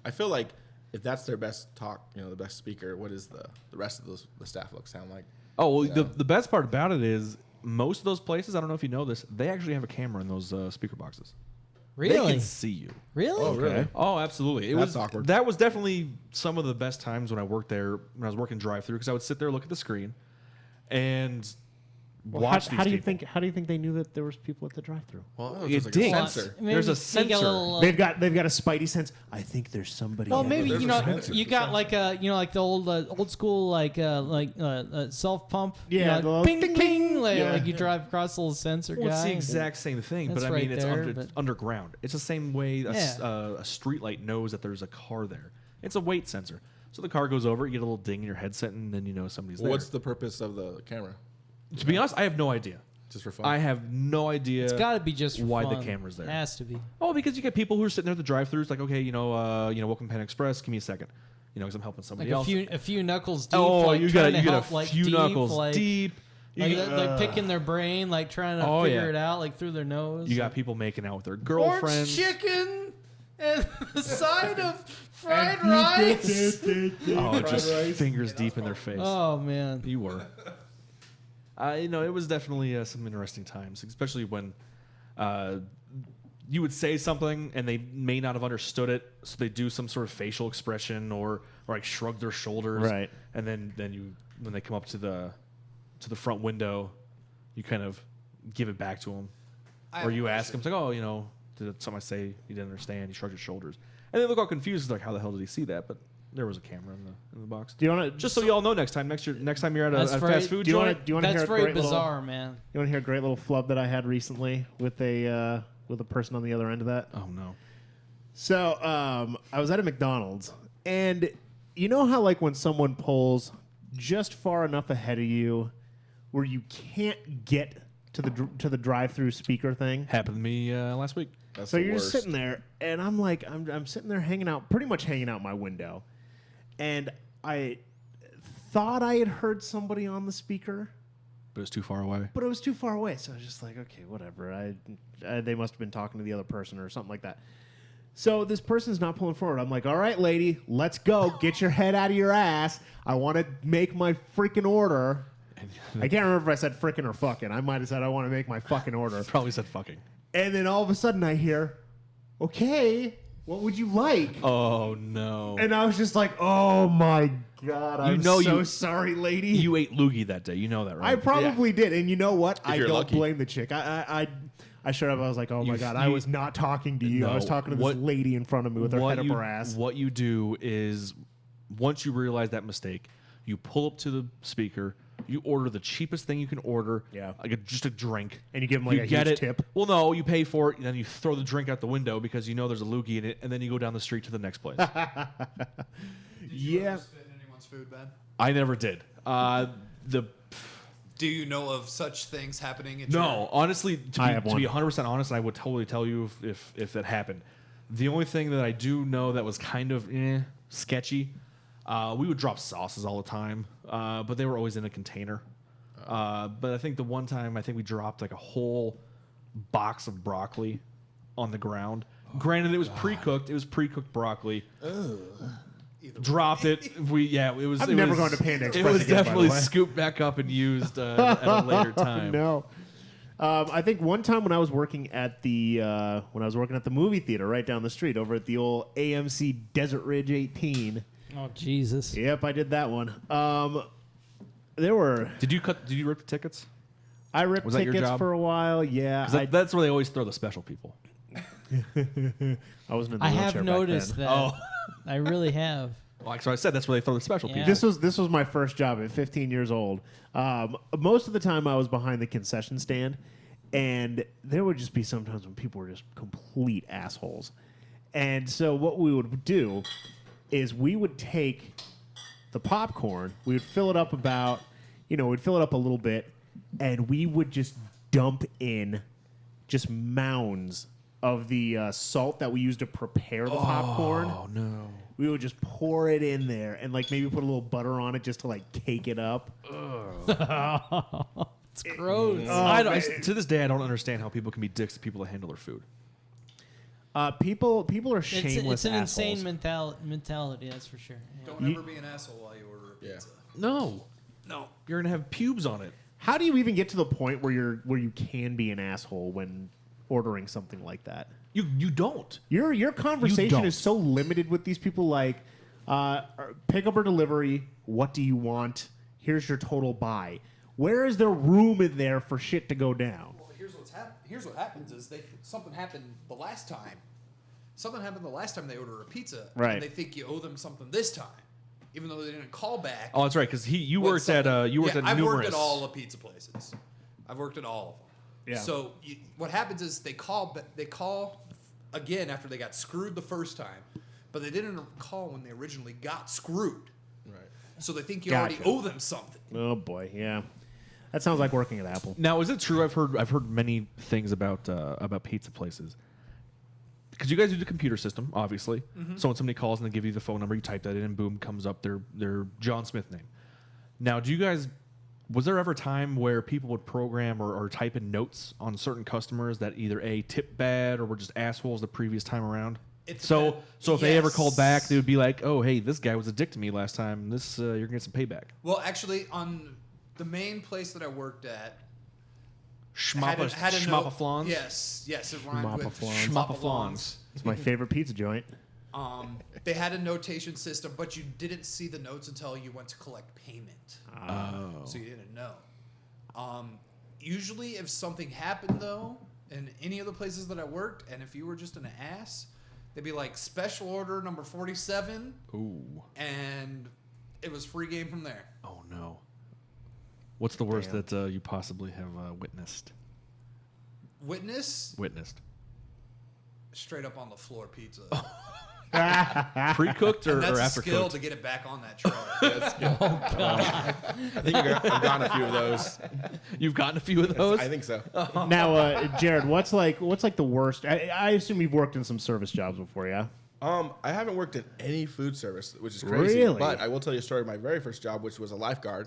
I feel like if that's their best talk, the best speaker, what is the rest of the staff look sound like? Oh, well, Yeah. the best part about it is most of those places, I don't know if you know this, they actually have a camera in those speaker boxes. They Really? can see you. Really? Oh, really? Oh, absolutely. That's awkward. That was definitely some of the best times when I worked there, when I was working drive-through, because I would sit there, look at the screen, and watch these How do you people. think? How do you think they knew that there was people at the drive-through? Well, It it's like a dings. sensor. Maybe There's a they got sensor. little, They've got a spidey sense. I think there's somebody. well, in maybe there. there's you a know sensor. you got like like the old school self pump. Yeah, you the know, little ping ding, ping, ding. like, Yeah. like you drive across the little sensor Well, it's guy. the exact same thing, but That's I mean, right it's there, it's but- underground. It's the same way Yeah. a street light knows that there's a car there. It's a weight sensor. So the car goes over, you get a little ding in your headset, and then you know somebody's there. What's the purpose of the camera? To be honest, I have no idea. Just for fun? I have no idea. It's got to be just for why fun. the camera's there. It has to be. Oh, because you get people who are sitting there at the drive-throughs, like, okay, welcome to Panda Express. Give me a second, because I'm helping Like somebody a got few knuckles deep. Oh, like, you trying got to a help, like, few deep, knuckles like, deep. Like, like picking their brain, like trying to Oh, figure yeah. it out, like through their nose. You got people making out with their orange girlfriends. chicken and a side of fried rice. Oh, just fingers deep in their face. Oh man. You were. It was definitely some interesting times, especially when you would say something and they may not have understood it, so they do some sort of facial expression or like shrug their shoulders, Right. And then when they come up to the front window, you kind of give it back to them, or you ask them, it's like, oh, did something I say you didn't understand? You shrug your shoulders, and they look all confused, like, how the hell did he see that? But there was a camera in the box. Do you want to Just so you all know, next time you're at a That's very- fast food Do you joint, want to hear That's a very great bizarre, Little, man. you want to hear a great little flub that I had recently with a person on the other end of that? oh no. So I was at a McDonald's, and you know how like when someone pulls just far enough ahead of you, where you can't get to the drive-through speaker thing. Happened to me last week. That's So the you're worst. just sitting there, and I'm like, I'm sitting there pretty much hanging out my window, and I thought I had heard somebody on the speaker, But it's too far away. but it was too far away. So I was just like, okay, whatever. They must have been talking to the other person or something like that. So this person's not pulling forward. I'm like, all right, lady, let's go. Get your head out of your ass. I want to make my freaking order. I can't remember if I said freaking or fucking. I might have said I want to make my fucking order. Probably said fucking. And then all of a sudden I hear, okay, What would you like? Oh no! And I was just like, oh my God, I'm so sorry, lady. You ate loogie that day. You know that, right? I probably did. And you know what? I you're don't lucky. blame the chick. I showed up. I was like, oh my God, I was not talking to you. I was talking to this lady in front of me with her head up her ass. What you do is, once you realize that mistake, you pull up to the speaker. You order the cheapest thing you can order. Yeah. Like just a drink. And you give them like a huge tip. Well, no, you pay for it, and then you throw the drink out the window because you know there's a loogie in it, and then you go down the street to the next place. Did you Yeah. ever spit in anyone's food, Ben? I never did. Do you know of such things happening? No, honestly, to be one. 100% honest, I would totally tell you if that happened. The only thing that I do know that was kind of sketchy, we would drop sauces all the time, but they were always in a container. But I think the one time we dropped like a whole box of broccoli on the ground. Granted, it was pre-cooked. It was pre-cooked broccoli. Dropped it. It was. I've it never was, gone to Panda It Express was again, by the definitely way. scooped back up and used at a later time. No. I think one time when I was working at the movie theater right down the street over at the old AMC Desert Ridge 18. Oh Jesus! Yep, I did that one. There were. Did you rip the tickets? I ripped Was that your tickets job? for a while. Yeah, 'Cause that's where they always throw the special people. I wasn't in the I wheelchair have back noticed then. that. Oh. I really have. Like so I said, that's where they throw the special Yeah. people. This was my first job at 15 years old. Most of the time I was behind the concession stand, and there would just be sometimes when people were just complete assholes. And so what we would do is we would take the popcorn, we would fill it up we'd fill it up a little bit, and we would just dump in just mounds of the salt that we used to prepare the popcorn. Oh no! We would just pour it in there and like maybe put a little butter on it just to like cake it up. It's gross. To this day, I don't understand how people can be dicks to people that handle their food. People are shameless It's an assholes. insane mentality. That's for sure. Yeah. Don't ever be an asshole while you order a pizza. No, you're gonna have pubes on it. How do you even get to the point where you can be an asshole when ordering something like that? You don't. Your conversation don't. is so limited with these people. Like, pick up or delivery. What do you want? Here's your total buy. Where is there room in there for shit to go down? Well, here's what happens is something happened the last time. Something happened the last time they order a pizza, Right. and they think you owe them something this time, even though they didn't call back. Oh, that's right. Because you with worked at something. you worked at I've numerous. worked at all the pizza places. I've worked at all of them. Yeah. So what happens is they call again after they got screwed the first time, but they didn't call when they originally got screwed. Right. So they think you Gotcha. already owe them something. Oh boy, yeah. That sounds like working at Apple. Now, is it true? I've heard many things about pizza places. Because you guys do the computer system, obviously. Mm-hmm. So when somebody calls and they give you the phone number, you type that in, and boom, comes up their John Smith name. Now, was there ever a time where people would program or type in notes on certain customers that either A, tipped bad or were just assholes the previous time around? So if they ever called back, they would be like, oh, hey, this guy was a dick to me last time. You're going to get some payback. Well, actually, on the main place that I worked at, Schmappaflons? Yes, it rhymed with Schmappaflons. Schmappaflons. It's my favorite pizza joint. They had a notation system, but you didn't see the notes until you went to collect payment. So you didn't know. Usually, if something happened, though, in any of the places that I worked, and if you were just an ass, they'd be like, special order number 47. Ooh. And it was free game from there. Oh, no. What's the worst that you possibly have witnessed? Witness, straight up on the floor pizza. Pre-cooked or And that's a after skill cooked? to get it back on that tray. I think I've gotten a few of those. You've gotten a few of those? I think so. Now, Jared, what's like the worst? I assume you've worked in some service jobs before, yeah? I haven't worked in any food service, which is crazy. Really? But I will tell you a story of my very first job, which was a lifeguard.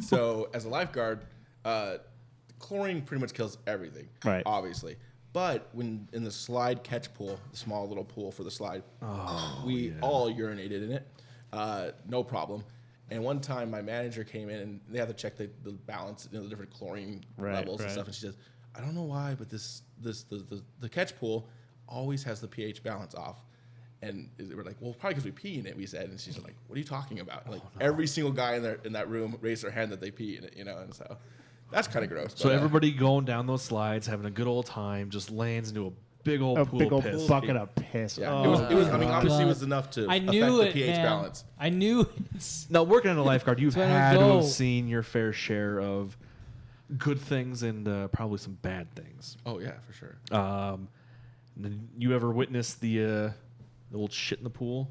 So as a lifeguard, chlorine pretty much kills everything, Right. obviously. But when in the slide catch pool, the small little pool for the slide, we all urinated in it, no problem. And one time my manager came in and they had to check the balance, the different chlorine levels and stuff. And she says, I don't know why, but the catch pool, always has the pH balance off. And we're like, well, probably because we pee in it, we said. And she's like, what are you talking about? Like, every single guy in that room raised their hand that they pee in it, And so that's kind of gross. So but, everybody going down those slides, having a good old time, just lands into a big old pool big of old piss. bucket of piss. Yeah, Oh. it was. I mean, obviously, it God. was enough to I affect knew the it, pH man. balance. I knew it. Now, working on a lifeguard, you've That's why I had don't to go. have seen your fair share of good things and probably some bad things. Oh yeah, for sure. You ever witnessed the old shit in the pool?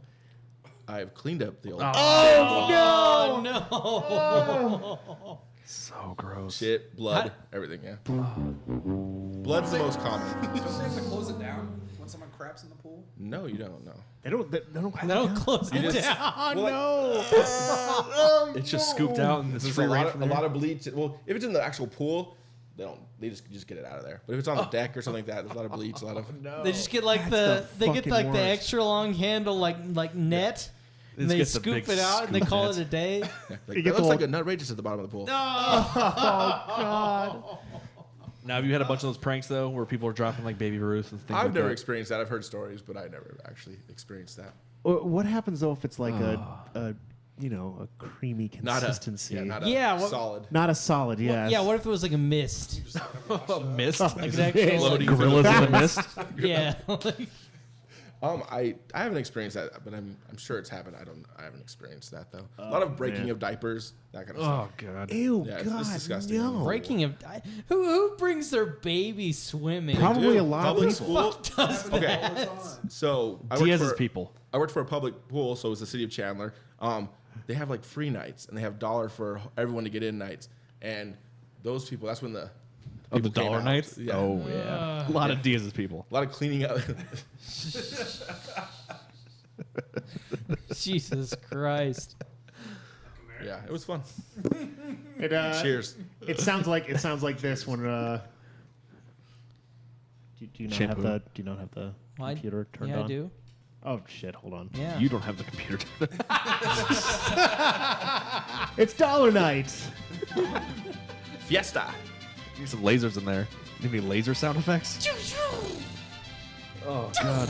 I've cleaned up the old Oh no! So gross. shit, blood, everything. Yeah, blood's the most common. Don't they have to close it down when someone craps in the pool? No, you don't know. They don't. They don't. They don't close it just- down. No. It's just scooped out and it's There's free a reign lot, from a there. lot of bleach. Well, if it's in the actual pool, they don't. They just get it out of there. But if it's on the deck or something like that, there's a lot of bleach. A lot of. They just get like That's they get fucking like the worst. extra long handle like net. And Let's they get the scoop big it out and they scoop call nets. it a day. Like, You that get looks the like whole- a nut outrageous at the bottom of the pool. God. Now, have you had a bunch of those pranks though, where people are dropping like Baby Ruth and things I've like never that? experienced that. I've heard stories, but I never actually experienced that. What happens though if it's like a creamy Not consistency? not Yeah, a what- solid. Not a solid. Yes. Yeah, what if it was like a mist? Mist. Like an actual, like, Gorillas in the mist. yeah. like- I haven't experienced that, but I'm sure it's happened. I haven't experienced that though. A lot of breaking man. of diapers, that kind of Oh stuff. god. Ew. Yeah, God. it's disgusting. No. Breaking of who brings their baby swimming? Probably a Dude, lot of public people. school. Okay, so I worked Diaz's for people. I worked for a public pool, so it was the city of Chandler. They have like free nights, and they have $1 for everyone to get in nights. And those people, that's when the Oh, the people came dollar out. nights? Yeah. Oh yeah. A lot of Diaz's people. A lot of cleaning up. Jesus Christ! Yeah, it was fun. It, Cheers. It sounds like this when. Do you not Shampoo. have the Well, computer turned yeah, on? I do. Oh shit! Hold on. Yeah. You don't have the computer. It's dollar night. Fiesta. Need some lasers in there. Need any laser sound effects? Oh god.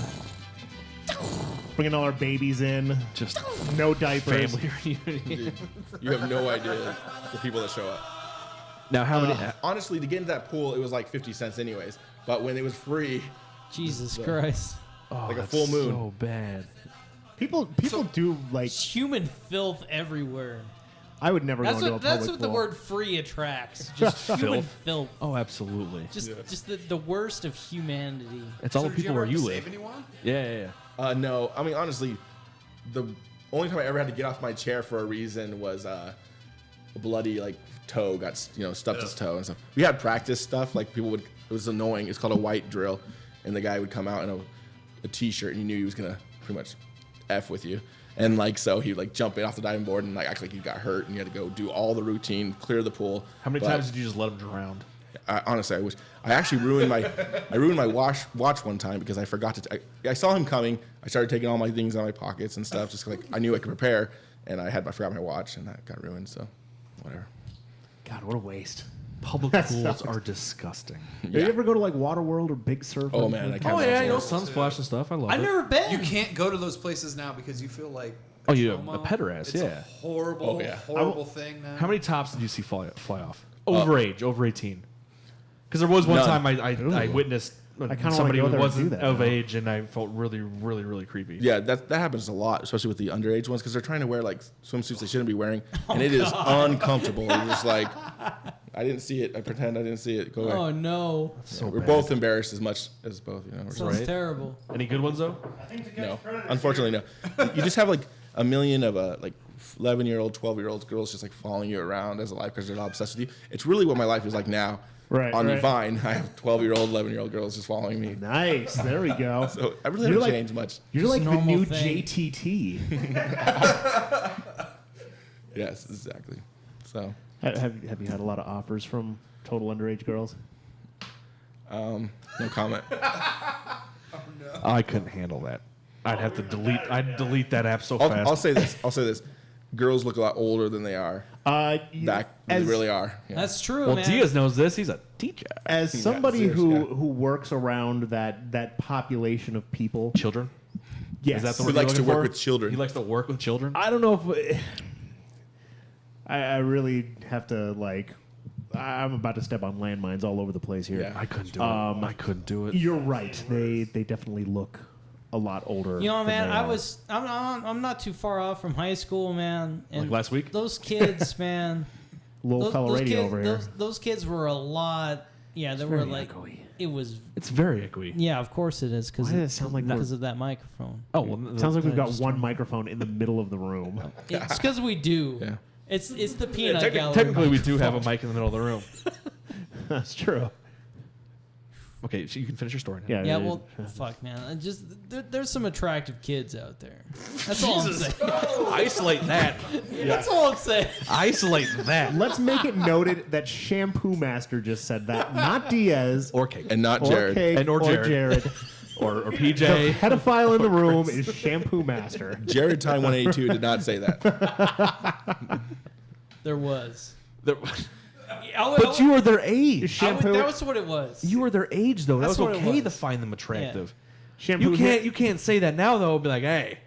Bringing all our babies in. Just No diapers. family reunion. Dude, you have no idea the people that show up. Now how many? Honestly, to get into that pool, it was like 50 cents anyways. But when it was free, Jesus Christ! Oh, like a that's full moon. So bad. People do like. It's human filth everywhere. I would never That's go into a what public that's what the pool. word "free" attracts. Just human Filth. filth. Oh, absolutely. Just the worst of humanity. It's all the Did you people ever where have you to live. save anyone? Yeah. no. I mean, honestly, the only time I ever had to get off my chair for a reason was a bloody like toe got stubbed his toe and stuff. We had practice stuff like people would. It was annoying. It's called a white drill, and the guy would come out in a t-shirt and he knew he was gonna pretty much f with you. And like so, he'd like jump in off the diving board and like act like he got hurt, and you had to go do all the routine, clear the pool. How many But times did you just let them drown? honestly, I wish I actually ruined my watch one time because I forgot to. I saw him coming. I started taking all my things out of my pockets and stuff, just like I knew I could prepare, and I forgot my watch, and that got ruined. So, whatever. God, what a waste. Public That pools sucks. are disgusting. Do you ever go to like Waterworld or Big Surf? Oh man, I can't. Oh yeah, imagine you know, that. Sunsplash and stuff. I love I've it. never been. You can't go to those places now because you feel like Oh, you Como. a pederass, It's yeah. a horrible, Oh, yeah. horrible thing now. How many tops did you see fly off? Over 18. Because there was one None. time I witnessed I kinda somebody wanna go who there and do wasn't that of now. age, and I felt really, really, really creepy. Yeah, that happens a lot, especially with the underage ones, because they're trying to wear like swimsuits they shouldn't be wearing, and it is uncomfortable. You're just like, I didn't see it. I pretend I didn't see it. Go away. Oh no! So We're bad. both embarrassed as much as both. We're Sounds Right. terrible. Any good ones though? No, unfortunately, no. You just have like a million of like 11-year-old, 12-year-old girls just like following you around as a life because they're all obsessed with you. It's really what my life is like now. Right, On right. Vine, I have 12-year-old, 11-year-old girls just following me. Nice. There we go. So I really You're haven't like- changed much. You're Just like the normal new thing. JTT. Yes, exactly. So have you had a lot of offers from total underage girls? no comment. I couldn't handle that. I'd have to delete. I'd delete that app so fast. I'll say this. girls look a lot older than they are. They really are. Yeah. That's true, Well, man. Diaz knows this. He's a teacher. As somebody seriously, who works around that population of people, Children. yes, Is that the Who word likes you're to looking work for? with children. He likes to work with children. I don't know if I really have to like. I'm about to step on landmines all over the place here. Yeah. I couldn't do it. I couldn't do it. You're right. They definitely look a lot older. You know, than man, they are. I'm not too far off from high school, man. And Like last week? Those kids, man. Little fella radio kids, over here. Those kids were a lot. Yeah, they were very like. echoey. It was. It's very echoey. Yeah, of course it is Why does it sound like because of that microphone. Oh, well, Sounds like we've got just one microphone in the middle of the room. It's because we do. Yeah. It's the peanut gallery. Technically, we do have a microphone. mic in the middle of the room. That's true. Okay, so you can finish your story now. Yeah, well, fuck, man. There's some attractive kids out there. That's all I'm saying. Isolate that. That's all I'm saying. Isolate that. Let's make it noted that Shampoo Master just said that, not Diaz Or cake. And not or Jared. Cake And or Jared. Jared. Or The PJ. pedophile in the room is Shampoo Master. Jared Time 182 did not say that. There was. But you were their age. Shampoo. That was what it was. You were their age, though. That's that was what it okay to was. find them attractive. Shampoo. You can't say that now, though. Be like, hey,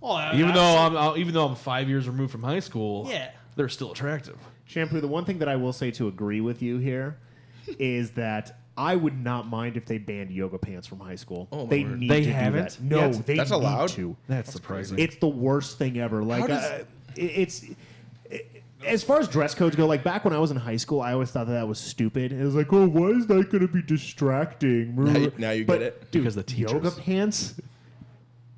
even though I'm 5 years removed from high school, Yeah. they're still attractive. Shampoo. The one thing that I will say to agree with you here is that I would not mind if they banned yoga pants from high school. Oh, my they word. need They to haven't? do that. No, Yet? they That's need allowed? to. That's surprising. It's the worst thing ever. Like does- as far as dress codes go, like back when I was in high school, I always thought that was stupid. It was like, oh, why is that going to be distracting? Now you But, get it. dude, Because the teachers. yoga pants.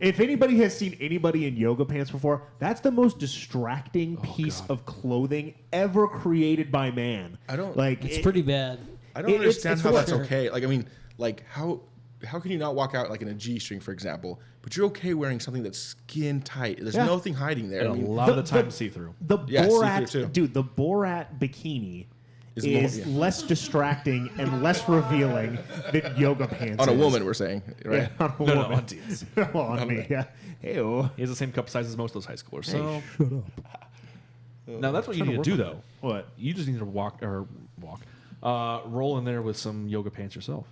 If anybody has seen anybody in yoga pants before, that's the most distracting piece God. of clothing ever created by man. I don't- like. It's pretty bad. I don't It's understand how that's sure. okay. Like, I mean, like how can you not walk out like in a G-string, for example, but you're okay wearing something that's skin tight? There's Yeah. nothing hiding there. And I a mean, lot of the time the- see through. The Yeah, see-through Borat, too. dude, the Borat bikini Is is more- yeah. less distracting and less revealing than yoga pants. on a is. woman, we're saying, right? Yeah, on a No, woman. on Diaz. Well, on me, yeah. Ew. He has the same cup size as most of those high schoolers. So Shut up. now that's what you need to do, though. What? You just need to roll in there with some yoga pants yourself.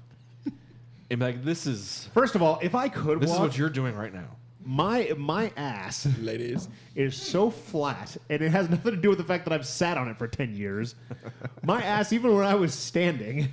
And be like, this is First of all, if I could this is walk, what you're doing right now. my ass Ladies. is so flat, and it has nothing to do with the fact that I've sat on it for 10 years. My ass, even when I was standing,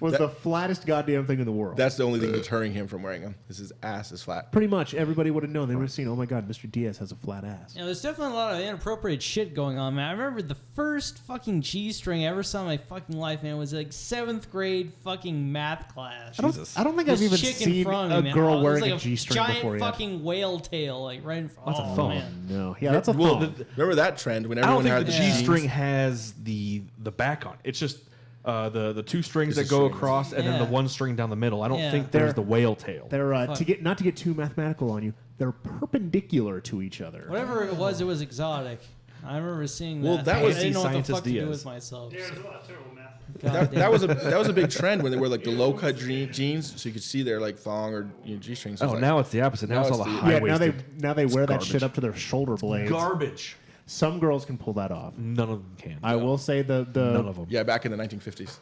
was the flattest goddamn thing in the world. That's the only thing deterring him from wearing them. Is his ass is flat. Pretty much everybody would have known. They would have seen, oh my god, Mr. Diaz has a flat ass. You know, there's definitely a lot of inappropriate shit going on, man. I remember the first fucking G-string I ever saw in my fucking life, man, was like 7th grade fucking math class. I don't think I've This even chick in seen front of a me, man. girl Oh, it was wearing like a G-string giant before yet. fucking whale tail, like right in front. That's a Oh, thong. man. No. Yeah, that's a Well, thong. Remember that trend when I don't everyone think had the jeans? G-string has the back on. It's just the two strings that It's a go string. across and then the Yeah. one string down the middle. I don't Yeah. think there's They're- the whale tail. They're Fuck. not to get too mathematical on you. They're perpendicular to each other. Whatever it was exotic. I remember seeing that. Well, that was I didn't know what the Scientist fuck to do Diaz. with myself. There's a lot of terrible math. God damn. That was a big trend when they were like the low cut jeans, so you could see their like thong or G-strings. Oh, now it's the opposite. Now it's all the high Yeah, now waisted. they wear that shit garbage. up to their shoulder blades. Garbage. Some girls can pull that off. None of them can. I will say None of them. Yeah, back in the 1950s. some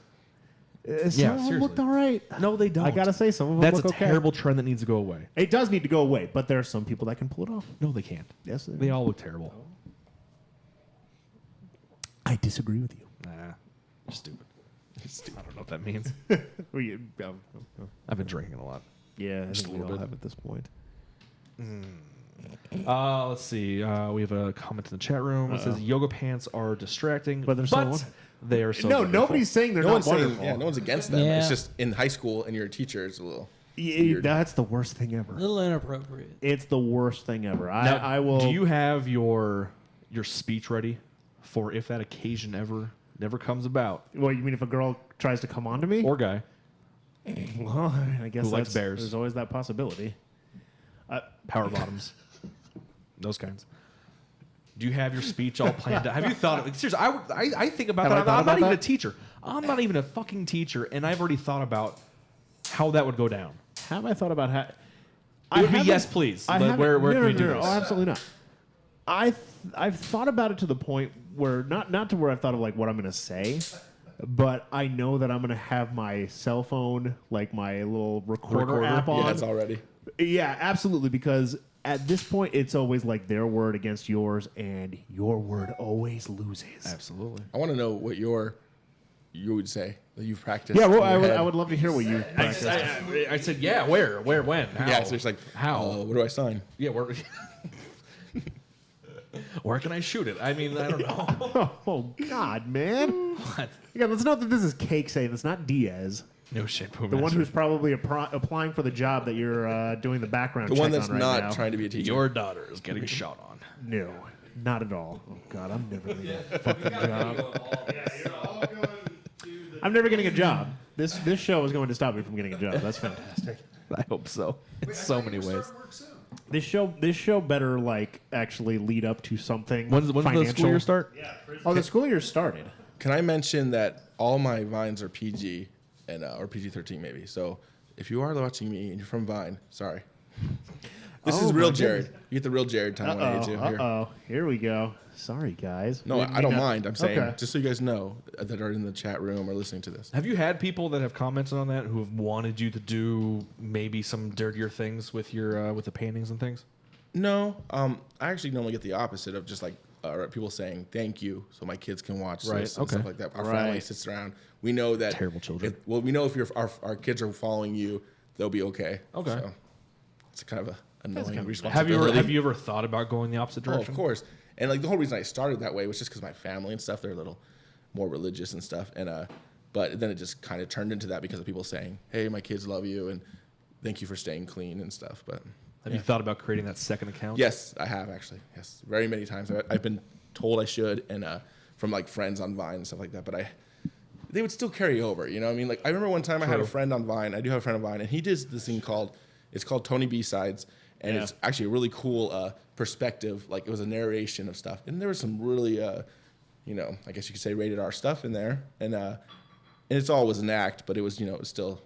Yeah, of them seriously. looked all right. No, they don't. I gotta say, some of them That's look a okay. terrible trend that needs to go away. It does need to go away, but there are some people that can pull it off. No, they can't. Yes, They all look terrible. I disagree with you. Nah, you're stupid. I don't know what that means. I've been drinking a lot. Yeah, I Just think a we little all bit. have at this point. Let's see. We have a comment in the chat room. It says yoga pants are distracting, But they're so they are so No, wonderful. nobody's saying they're No not one's saying, wonderful. yeah, no one's against them. Yeah. It's just in high school and you're a teacher, it's a little. Yeah, that's the worst thing ever. A little inappropriate. It's the worst thing ever. Now, I will. Do you have your speech ready for if that occasion never comes about, Well, you mean if a girl tries to come on to me? or guy? Well, I guess Who likes that's- bears? There's always that possibility. Power bottoms, those kinds. Do you have your speech all planned out? Have you thought of seriously? I think about Have I that. thought I'm not about even that? a teacher. I'm not even a fucking teacher, and I've already thought about how that would go down. Have I thought about how? It would be yes, please. But where can we do no, this? Oh, absolutely not. I I've thought about it to the point where not to where I've thought of like what I'm gonna say, but I know that I'm gonna have my cell phone, like my little recorder app on. Yeah, it's already. Yeah, absolutely. Because at this point, it's always like their word against yours, and your word always loses. Absolutely. I want to know what you would say that you've practiced. Yeah, well, in your I head. would love to hear what you I practiced. said, yeah, where, when, how? Yeah, so it's like, how? what do I sign? Yeah, where can I shoot it? I mean, I don't know. Oh God, man! What? Yeah, let's note that this is Cake saying it's not Diaz, No shit, Pooh the one Master. who's probably applying for the job that you're doing the background. The check one that's on right not now. trying to be a teacher. Your daughter is getting shot on. No, not at all. Oh God, I'm never getting a fucking job. I'm never getting a job. This show is going to stop me from getting a job. That's fantastic. I hope so. In so many ways. This show better like actually lead up to something. When's the financial. school year start? Oh, the school year started. Can I mention that all my Vines are PG and or PG-13 maybe? So if you are watching me and you're from Vine, sorry. This Oh, is real my Jared. goodness. You get the real Jared time when I need you. Here. Here we go. Sorry, guys. No, Didn't I don't mean to- mind. I'm saying, Okay. just so you guys know that are in the chat room or listening to this. Have you had people that have commented on that who have wanted you to do maybe some dirtier things with your with the paintings and things? No, I actually normally get the opposite of just like people saying thank you, so my kids can watch Right, this and okay. stuff like that. Our Right. family sits around. We know that Terrible children. we know if our kids are following you, they'll be okay. Okay. So it's kind of a annoying kind of- responsibility. Have you ever thought about going the opposite Oh, direction? of course. And like the whole reason I started that way was just because my family and stuff, they're a little more religious and stuff. And but then it just kind of turned into that because of people saying, "Hey, my kids love you and thank you for staying clean and stuff." But Have you thought about creating that second account? yes, I have actually. Yes, very many times. I've been told I should, and from like friends on Vine and stuff like that. But they would still carry over. You know what I mean? Like I remember one time I had a friend on Vine. I do have a friend on Vine, and he does this thing called Tony B-Sides. And it's actually a really cool perspective. Like it was a narration of stuff, and there was some really, I guess you could say rated R stuff in there. And it's all was an act, but it was, it was still.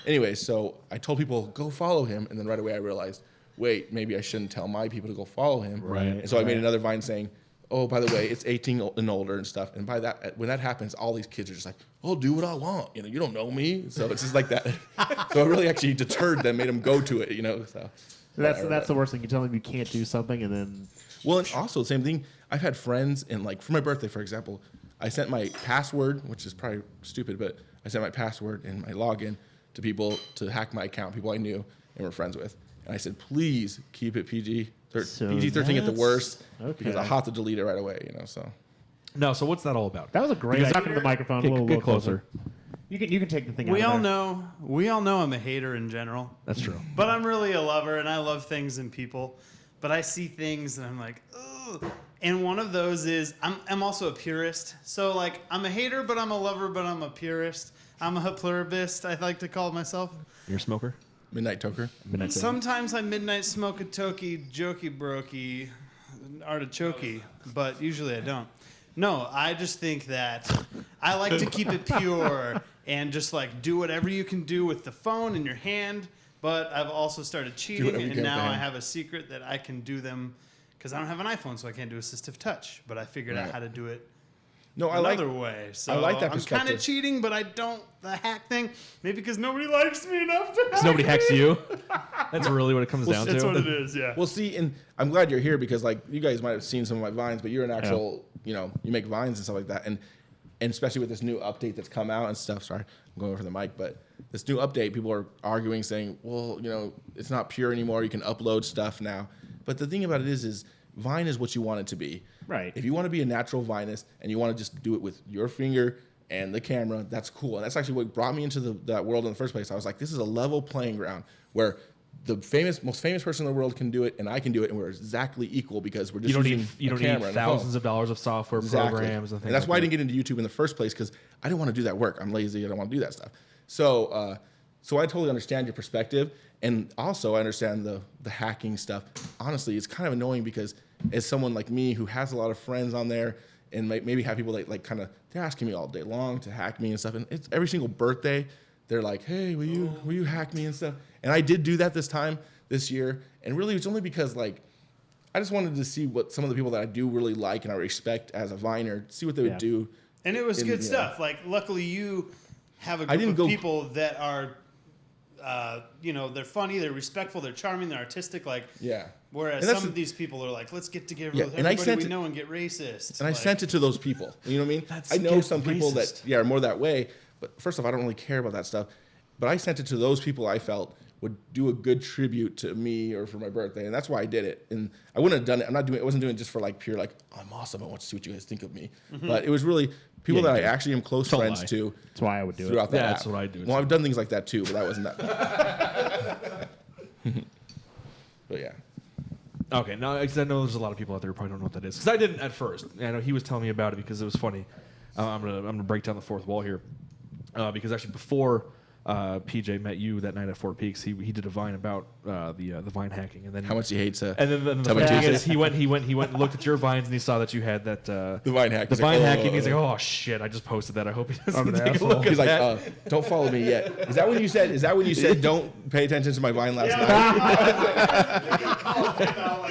Anyway, so I told people go follow him, and then right away I realized, wait, maybe I shouldn't tell my people to go follow him. Right, And so I made right. another Vine saying, oh, by the way, it's 18 and older and stuff. And by that, when that happens, all these kids are just like, I'll do what I want. You don't know me. So it's just like that. So it really actually deterred them, made them go to it, So That's the worst thing. You tell them you can't do something, and then well, and also the same thing. I've had friends, and like for my birthday, for example, I sent my password, which is probably stupid, but I sent my password and my login to people to hack my account, people I knew and were friends with. And I said, please keep it PG. So PG-13 at the that's- worst, okay. because I'll have to delete it right away, So No. So what's that all about? that was a great. Because Talking to the microphone a Get little closer. You can take the thing. We out all of there. know. We all know I'm a hater in general. That's true. But I'm really a lover, and I love things and people. But I see things, and I'm like, ugh. And one of those is I'm also a purist. So like I'm a hater, but I'm a lover, but I'm a purist. I'm a pluribist. I like to call myself. You're a smoker. Midnight Toker. Midnight. Sometimes I midnight smoke a toki, jokey brokey, artichoke, but usually I don't. No, I just think that I like to keep it pure and just like do whatever you can do with the phone in your hand. But I've also started cheating, whatever you and can with now the I hand. have a secret that I can do them because I don't have an iPhone, so I can't do assistive touch. But I figured out Right. how to do it No, I like another way. So I like that I'm kind perspective. of cheating, but I don't the hack thing. Maybe because nobody likes me enough to hack Nobody hacks me. you. That's really what it comes down That's to. what it is. Yeah. Well, see, and I'm glad you're here because, like, you guys might have seen some of my Vines, but you're an actual, you make Vines and stuff like that. And especially with this new update that's come out and stuff. Sorry, I'm going over the mic, but this new update, people are arguing, saying, well, it's not pure anymore. You can upload stuff now. But the thing about it is Vine is what you want it to be. Right. If you want to be a natural Vinist and you want to just do it with your finger and the camera, that's cool. And that's actually what brought me into that world in the first place. I was like, this is a level playing ground where the most famous person in the world can do it, and I can do it, and we're exactly equal because we're just using You a don't camera need and a phone. thousands of dollars of software Exactly. programs and things. And that's like why I that. didn't get into YouTube in the first place because I didn't want to do that work. I'm lazy. I don't want to do that stuff. So, so I totally understand your perspective, and also I understand the hacking stuff. Honestly, it's kind of annoying because as someone like me who has a lot of friends on there, and maybe have people that they're asking me all day long to hack me and stuff, and it's every single birthday they're like, hey, will you hack me and stuff? And I did do that this year, and really it's only because I just wanted to see what some of the people that I do really like and I respect as a Viner, see what they would do. And it was in, good you know. stuff. Like, luckily, you have a I group didn't of go- people that are, they're funny, they're respectful, they're charming, they're artistic. Like, Yeah. whereas And that's some the- of these people are like, let's get together Yeah, with and I everybody sent we it- know and get racist. And I Like, sent it to those people. You know what I mean? That's I know get some people racist. that are more that way. But first off, I don't really care about that stuff. But I sent it to those people I felt would do a good tribute to me or for my birthday, and that's why I did it. And I wouldn't have done it. I wasn't doing it just for like pure like I'm awesome. I want to see what you guys think of me. But it was really people Yeah, that you I did. actually am close Don't friends lie. to That's why I would do throughout it. that Yeah, app. that's what I do. Well, I've done things like that too, but that wasn't that. But yeah. Okay, now because I know there's a lot of people out there who probably don't know what that is. Because I didn't at first. I know he was telling me about it because it was funny. I'm gonna break down the fourth wall here, because actually before PJ met you that night at Fort Peaks, he did a Vine about the Vine hacking, and then How much he hates and then the Tell me funny thing Tuesday. is he went and looked at your vines and he saw that you had that the Vine hack. the He's like, Vine "Oh." hacking. He's like, oh shit, I just posted that. I hope he doesn't an take a asshole. look at He's like, that. don't follow me yet. Is that when you said? Is that when you said don't pay attention to my Vine last night?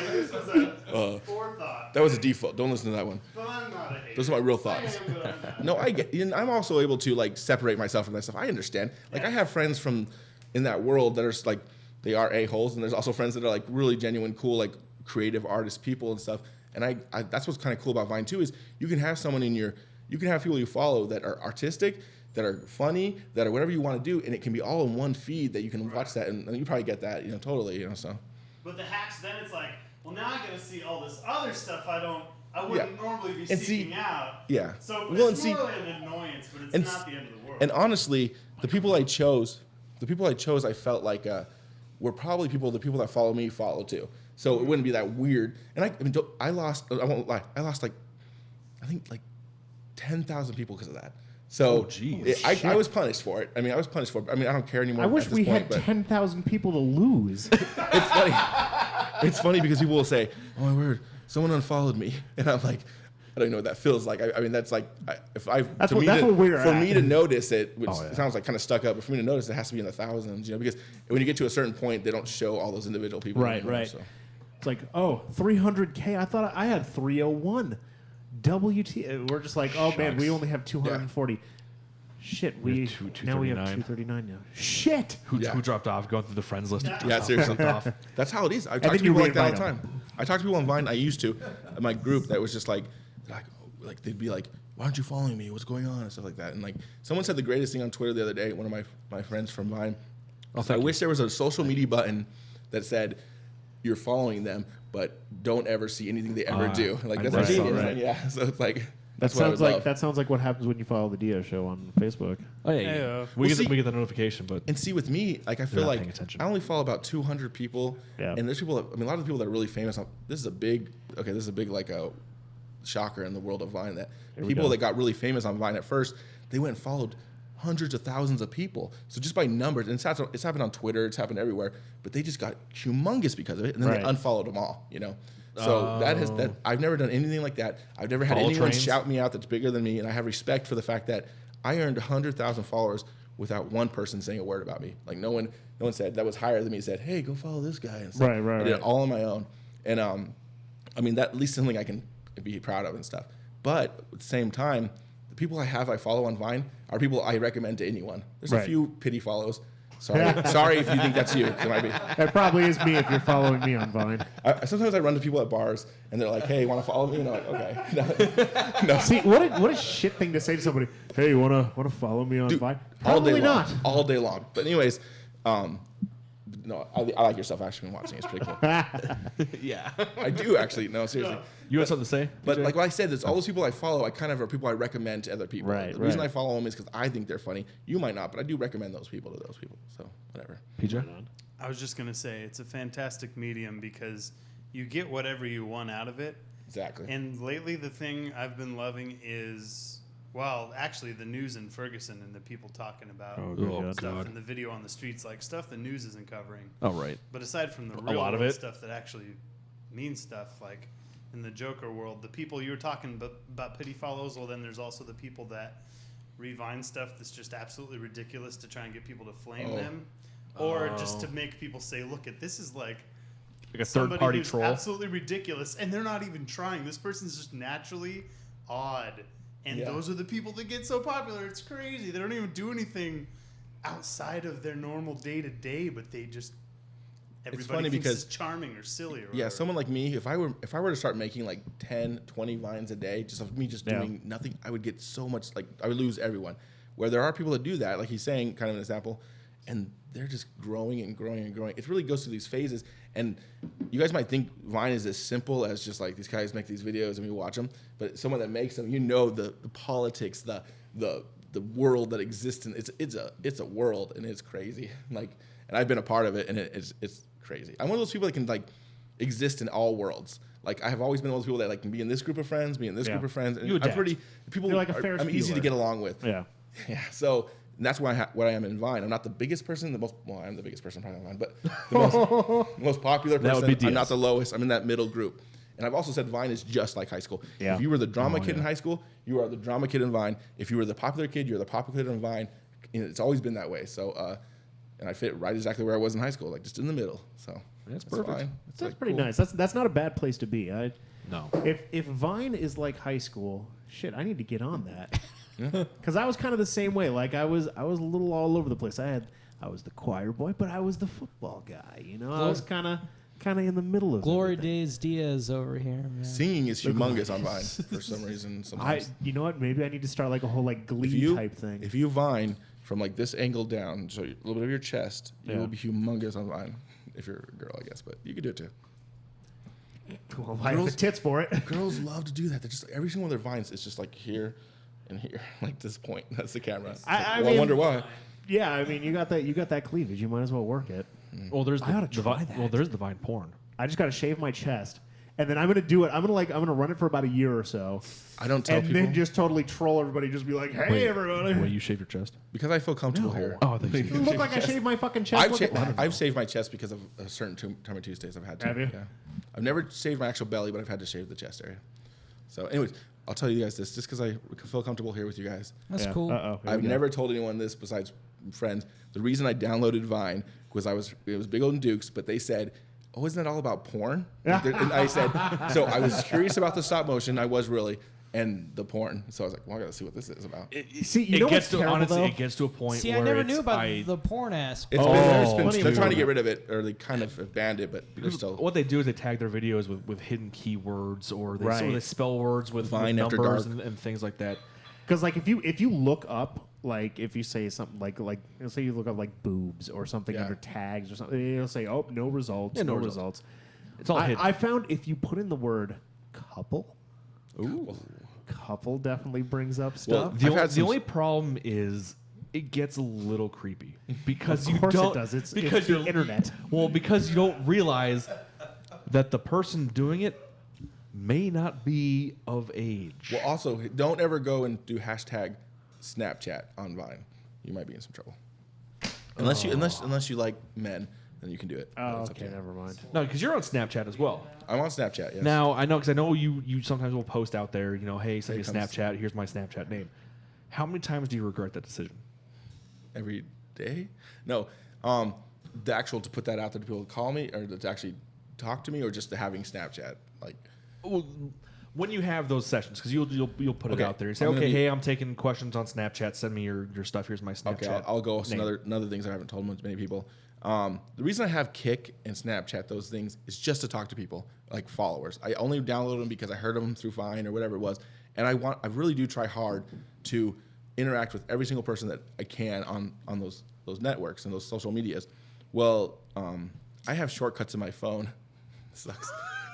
this was a forethought. That was a default. Don't listen to that one. But I'm not a hater. Those are my real thoughts. I am, but I'm not. No, I get. And I'm also able to like separate myself from that stuff. I understand. Like I have friends from in that world that are like they are a-holes, and there's also friends that are like really genuine, cool, like creative artist people and stuff. And I that's what's kind of cool about Vine too is you can have someone you can have people you follow that are artistic, that are funny, that are whatever you want to do, and it can be all in one feed that you can watch that, and you probably get that, totally, so. But the hacks, then it's like, well, now I gotta see all this other stuff I wouldn't normally be And seeking see- out. Yeah. So Well, it's and see- more really an annoyance, but it's and not s- the end of the world. And honestly, the people I chose, I felt like were probably the people that follow me follow too. So it wouldn't be that weird. And I lost. I won't lie. I lost I think 10,000 people because of that. So Oh, geez. I was punished for it. I was punished for it. I don't care anymore. I wish at this we point, had but 10,000 people to lose. it's funny. It's funny because people will say, "Oh my word, someone unfollowed me," and I'm like, I don't know what that feels like. That's like That's what we're for at. me to notice it, which Oh, yeah. sounds like kind of stuck up, but for me to notice it has to be in the thousands, because when you get to a certain point, they don't show all those individual people. Right, anymore, right. So. It's like, 300K. I thought I had 301. We're just like, oh man, we Shucks. only have 240. Shit, We we have now we have 239. 239 now. Shit. Yeah. Who dropped off? Going through the friends list. Yeah, seriously. Off. That's how it is. I talk then to you people like that all the reinvite 'em. time. I talk to people on Vine. I used to, in my group that was just like they'd be like, "Why aren't you following me? What's going on?" and stuff like that. And like someone said the greatest thing on Twitter the other day. One of my friends from Vine. I wish there was a social media button that said you're following them, but don't ever see anything they ever do. Like that's I saw genius. that. Like, yeah. So it's like That that's what I would love. sounds like what happens when you follow the Diaz Show on Facebook. Oh yeah, Heyo. we Well, see- get the notification, but And see, with me, like I feel not like paying attention. I only follow about 200 people, Yeah. and there's people. A lot of the people that are really famous. This is a big like a shocker in the world of Vine. That Here we people go. that got really famous on Vine at first, they went and followed hundreds of thousands of people. So just by numbers, and it's happened on Twitter, it's happened everywhere. But they just got humongous because of it, and then Right. they unfollowed them all. So that I've never done anything like that. I've never had Follow anyone trains. shout me out that's bigger than me, and I have respect for the fact that I earned 100,000 followers without one person saying a word about me. Like no one said that was higher than me said, "Hey, go follow this guy." And stuff. Right, I did right. it all on my own, and that at least something I can be proud of and stuff. But at the same time, the people I follow on Vine are people I recommend to anyone. There's a Right. few pity follows. Sorry if you think that's you. It might be. That probably is me if you're following me on Vine. Sometimes I run to people at bars and they're like, "Hey, want to follow me?" And I'm like, "Okay." No. See, what a shit thing to say to somebody. Hey, you wanna follow me on Dude, Vine? all day Probably long, not. all day long. But anyways, no, I like your stuff. Actually, been watching. It's pretty cool. yeah. I do actually. No, seriously. You had something to say? But PJ? like what I said, there's all those people I follow. I kind of are people I recommend to other people. Right, The reason right. I follow them is because I think they're funny. You might not, but I do recommend those people to those people. So whatever. PJ? I was just gonna say it's a fantastic medium because you get whatever you want out of it. Exactly. And lately, the thing I've been loving is, well, actually, the news in Ferguson and the people talking about Oh, good God. stuff God. and the video on the streets, like stuff the news isn't covering. Oh, right. But aside from the A real lot of world it. stuff that actually means stuff, like in the Joker world, the people you were talking about pity follows, well, then there's also the people that revine stuff that's just absolutely ridiculous to try and get people to flame Oh. them. Or just to make people say, look, this is like Like a somebody third-party who's troll? absolutely ridiculous, and they're not even trying. This person's just naturally odd, and Yeah. those are the people that get so popular. It's crazy. They don't even do anything outside of their normal day to day, but they just everybody funny thinks because- it's charming or silly or Yeah, whatever. someone like me, if I were to start making like 10, 20 Vines a day, just of me just Yeah. doing nothing, I would get so much, like, I would lose everyone. Where there are people that do that, like he's saying, kind of an example, and they're just growing and growing and growing. It really goes through these phases, and you guys might think Vine is as simple as just like these guys make these videos and we watch them, but someone that makes them, you know, the politics, the world that exists, and it's a world, and it's crazy. Like, and I've been a part of it, and it's crazy. I'm one of those people that can like exist in all worlds. Like, I have always been one of those people that like can be in this group of friends, be in this Yeah. group of friends, and You I'm adapt. pretty people. You're like a Ferris I'm easy to Bueller. get along with. Yeah. Yeah. So and that's why what I am in Vine. I'm not the biggest person, I am the biggest person probably on Vine, but the most popular That person. would be I'm not Diaz. the lowest. I'm in that middle group. And I've also said Vine is just like high school. Yeah. If you were the drama Oh, kid in yeah. high school, you are the drama kid in Vine. If you were the popular kid, you're the popular kid in Vine. And it's always been that way. So, and I fit right exactly where I was in high school, like just in the middle. So That's it's perfect. fine. That's like, pretty cool. nice. That's not a bad place to be. No. If Vine is like high school, shit, I need to get on that. Because I was kind of the same way. Like I was a little all over the place. I was the choir boy, but I was the football guy. You know, I was kind of in the middle of Glory everything. days Diaz over here, man. Singing is humongous on Vine for some reason. Sometimes. You know what? Maybe I need to start like a whole like Glee type thing. If you Vine from like this angle down, so a little bit of your chest, you Yeah. will be humongous on Vine. If you're a girl, I guess, but you could do it too. Well, I have the tits for it. Girls love to do that. They're just every single one of their Vines is just like here and here, like this point. That's the camera. I I mean- wonder why. Yeah, I mean, you got that cleavage. You might as well work it. Well, there's I oughta try that. Well, there's the Vine porn. I just got to shave my chest, and then I'm gonna do it. I'm gonna run it for about a year or so, I don't tell and people then just totally troll everybody. Just be like, "Hey, everybody!" Wait, you shave your chest? because I feel comfortable here. Oh, I think You look like I shaved my fucking chest. I've, Look at that. I've shaved my chest because of a certain time of Tuesdays I've had to. Have you? Yeah. I've never shaved my actual belly, but I've had to shave the chest area. So, anyways, I'll tell you guys this just because I feel comfortable here with you guys. That's Yeah. cool. Uh-oh. Here I've we go. never told anyone this besides friends. The reason I downloaded Vine was it was Big Old and Dukes, but they said, "Oh, isn't that all about porn?" And I said, so I was curious about the stop motion. I was really, and the porn. So I was like, well, I gotta see what this is about. See, you know what's terrible, honestly, though? it gets to a point See, where I never it's- knew about the porn aspect. It's been there. Oh, They're funny trying to about get rid of it, or they kind of have banned it, but they're still. What they do is they tag their videos with hidden keywords, or they, Right. or they spell words with Vine After numbers Dark. and things like that. Because like if you look up like if you say something like let's say you look up like boobs or something Yeah. under tags or something, it'll say no results, Yeah, no no results. results. It's all hidden. I found if you put in the word couple, Ooh. couple definitely brings up Well, stuff. The, I've had the some- only problem is it gets a little creepy because Of you course it don't. does. It's because the you're- internet. Well, because you don't realize that the person doing it may not be of age. Well, also, don't ever go and do hashtag Snapchat on Vine. You might be in some trouble. Unless you like men, then you can do it. Oh, It's up to okay, you. never mind. No, because you're on Snapchat as well. I'm on Snapchat. Yes. Now I know because I know you sometimes will post out there. You know, hey, send me a Hey, come Snapchat. Here's my Snapchat name. How many times do you regret that decision? every day. No, the actual to put that out there to people to call me or to actually talk to me, or just to having Snapchat. Like, Well, when you have those sessions, because you'll put it Okay, out there. You say, I'm gonna okay, be- hey, I'm taking questions on Snapchat. Send me your stuff. Here's my Snapchat. okay, I'll go with some name. other things I haven't told many people. The reason I have Kick and Snapchat, those things, is just to talk to people, like followers. I only downloaded them because I heard them through Vine or whatever it was, and I really do try hard to interact with every single person that I can on those networks and those social medias. Well, I have shortcuts in my phone. Sucks.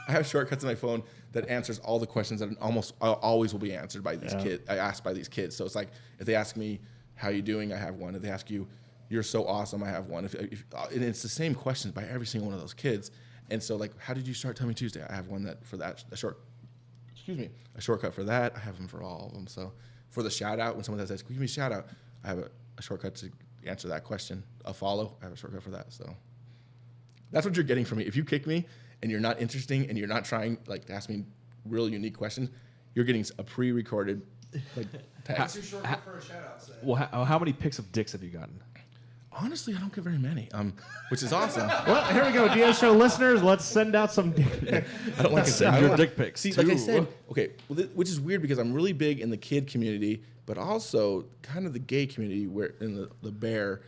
I have shortcuts in my phone that answers all the questions that almost always will be answered by these kids. I asked by these kids. So it's like if they ask me, "How you doing?" I have one. If they ask you, "You're so awesome," I have one. And it's the same questions by every single one of those kids. And so like, how did you start Tummy Tuesday? I have one a shortcut for that. I have them for all of them. So for the shout out, when someone says, "Give me a shout out," I have a shortcut to answer that question. A follow, I have a shortcut for that. So that's what you're getting from me. If you kick me and you're not interesting and you're not trying like to ask me real unique questions, you're getting a pre-recorded like What's text. your shortcut for a shout out? Say? Well, how many pics of dicks have you gotten? Honestly, I don't get very many, which is awesome. Well, here we go, Diaz Show listeners. Let's send out some. I don't like to Send your dick pics. See, like I too. said, okay, which is weird because I'm really big in the kid community, but also kind of the gay community, where in the bear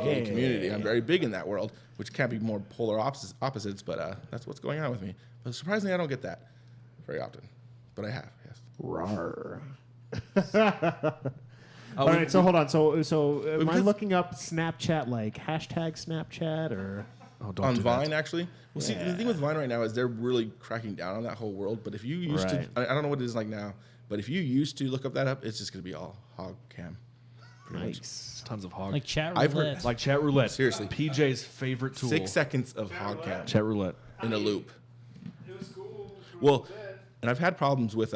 gay community. I'm very big in that world, which can't be more polar opposites, but that's what's going on with me. But surprisingly, I don't get that very often, but I have, yes. Rawr. All right, so hold on. So am I because- looking up Snapchat, like hashtag Snapchat, or Oh, don't On do Vine, that. actually. Well, see, the thing with Vine right now is they're really cracking down on that whole world. But if you used Right. to, I don't know what it is like now, but if you used to look up that up, it's just going to be all hog cam. nice? Tons of hog. Like chat I've heard- roulette. Like chat roulette. Seriously. PJ's favorite tool. 6 seconds of hog cam Chat roulette. in a loop. It was cool. Well, and I've had problems with.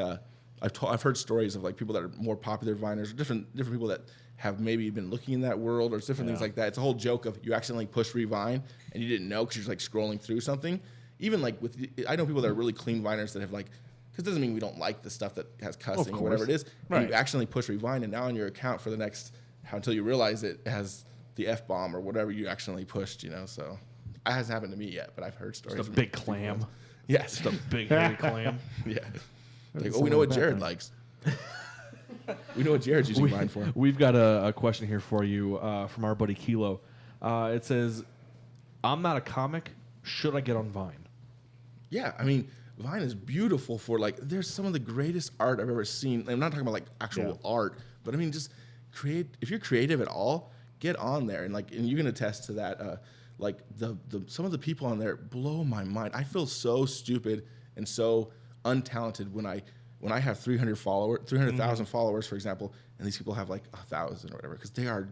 I've heard stories of like people that are more popular Viners, or different people that have maybe been looking in that world, or different things like that. It's a whole joke of you accidentally push revine and you didn't know because you're like scrolling through something. Even like I know people that are really clean Viners that have like, because it doesn't mean we don't like the stuff that has cussing or whatever it is. But Right. you accidentally push revine, and now on your account for the next until you realize it has the F bomb or whatever you accidentally pushed. So it hasn't happened to me yet, but I've heard stories. Just a from big people. clam. Yes. Just a big hairy clam. Yeah. Like, we know what Jared likes. We know what Jared's using mine for. We've got a question here for you from our buddy Kilo. It says, I'm not a comic. Should I get on Vine? Yeah, I mean, Vine is beautiful for like. There's some of the greatest art I've ever seen. I'm not talking about like actual art, but I mean just create. If you're creative at all, get on there and you can attest to that. Like some of the people on there blow my mind. I feel so stupid and so untalented when I have 300,000 followers, for example, and these people have like 1,000 or whatever, because they're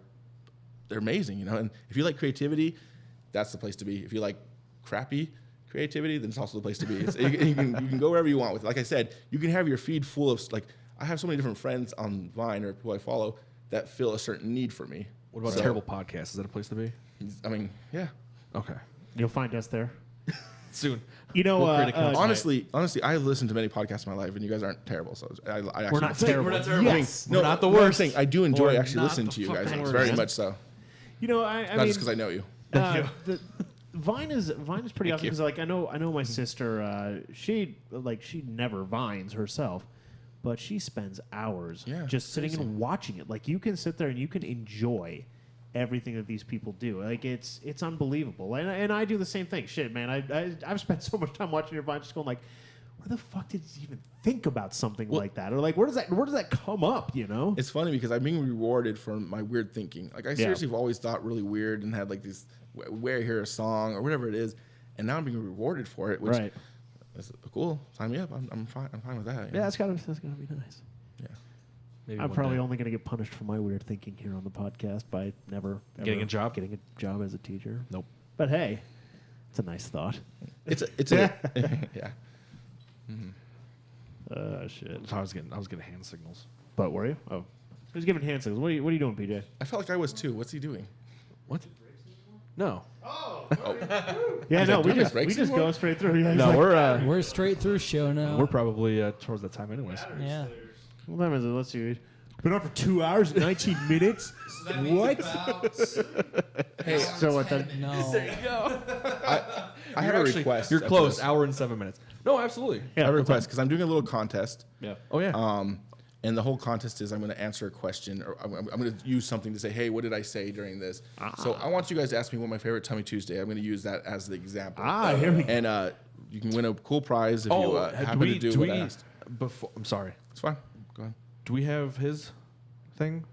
amazing, And if you like creativity, that's the place to be. If you like crappy creativity, then it's also the place to be. You can go wherever you want with it. Like I said, you can have your feed full of like. I have so many different friends on Vine or who I follow that fill a certain need for me. What about terrible podcasts? Is that a place to be? I mean, yeah. Okay. You'll find us there. Soon. You know, We'll create a account. Honestly, I've listened to many podcasts in my life, and you guys aren't terrible. So I actually we're not terrible. We're not terrible. Yes. No, not the I'm worst. saying I do enjoy We're actually not listening the to you guys. fucking Very worst. much so. You know, I Not mean, just because I know you. the Vine is pretty awesome because like I know my sister she never vines herself, but she spends hours just sitting and watching it. Like you can sit there and you can enjoy everything that these people do. Like it's unbelievable. And I do the same thing. Shit, man. I've spent so much time watching your Vine just going like, where the fuck did you even think about something like that? Or like where does that come up, It's funny because I'm being rewarded for my weird thinking. Like I seriously have always thought really weird and had like these where I hear a song or whatever it is, and now I'm being rewarded for it, which is cool. Sign me up. I'm fine. I'm fine with that. Yeah, that's gotta be nice. Yeah. Maybe I'm one probably day. only going to get punished for my weird thinking here on the podcast by never Getting ever a job? getting a job as a teacher. Nope. But hey, it's a nice thought. It's a yeah. Shit. So I was getting hand signals. But were you? Oh, who's giving hand signals? What are you doing, PJ? I felt like I was too. What's he doing? What? No. Yeah, no, we doing just breaks go anymore? straight through. Yeah, No, We're a straight through show now. we're probably towards that time anyways. Yeah. what time is it? Let's see. Been on for 2 hours, 19 minutes. What? Hey, So what then? No. I have a request. You're after close. this. Hour and 7 minutes. No, absolutely. I have a what's up? request because I'm doing a little contest. Yeah. Oh yeah. And the whole contest is I'm going to answer a question, or I'm going to use something to say, hey, what did I say during this? So I want you guys to ask me what my favorite Tummy Tuesday. I'm going to use that as the example. Here we go. And you can win a cool prize if you happen to do what I asked. Before, I'm sorry. It's fine. Go ahead. Do we have his thing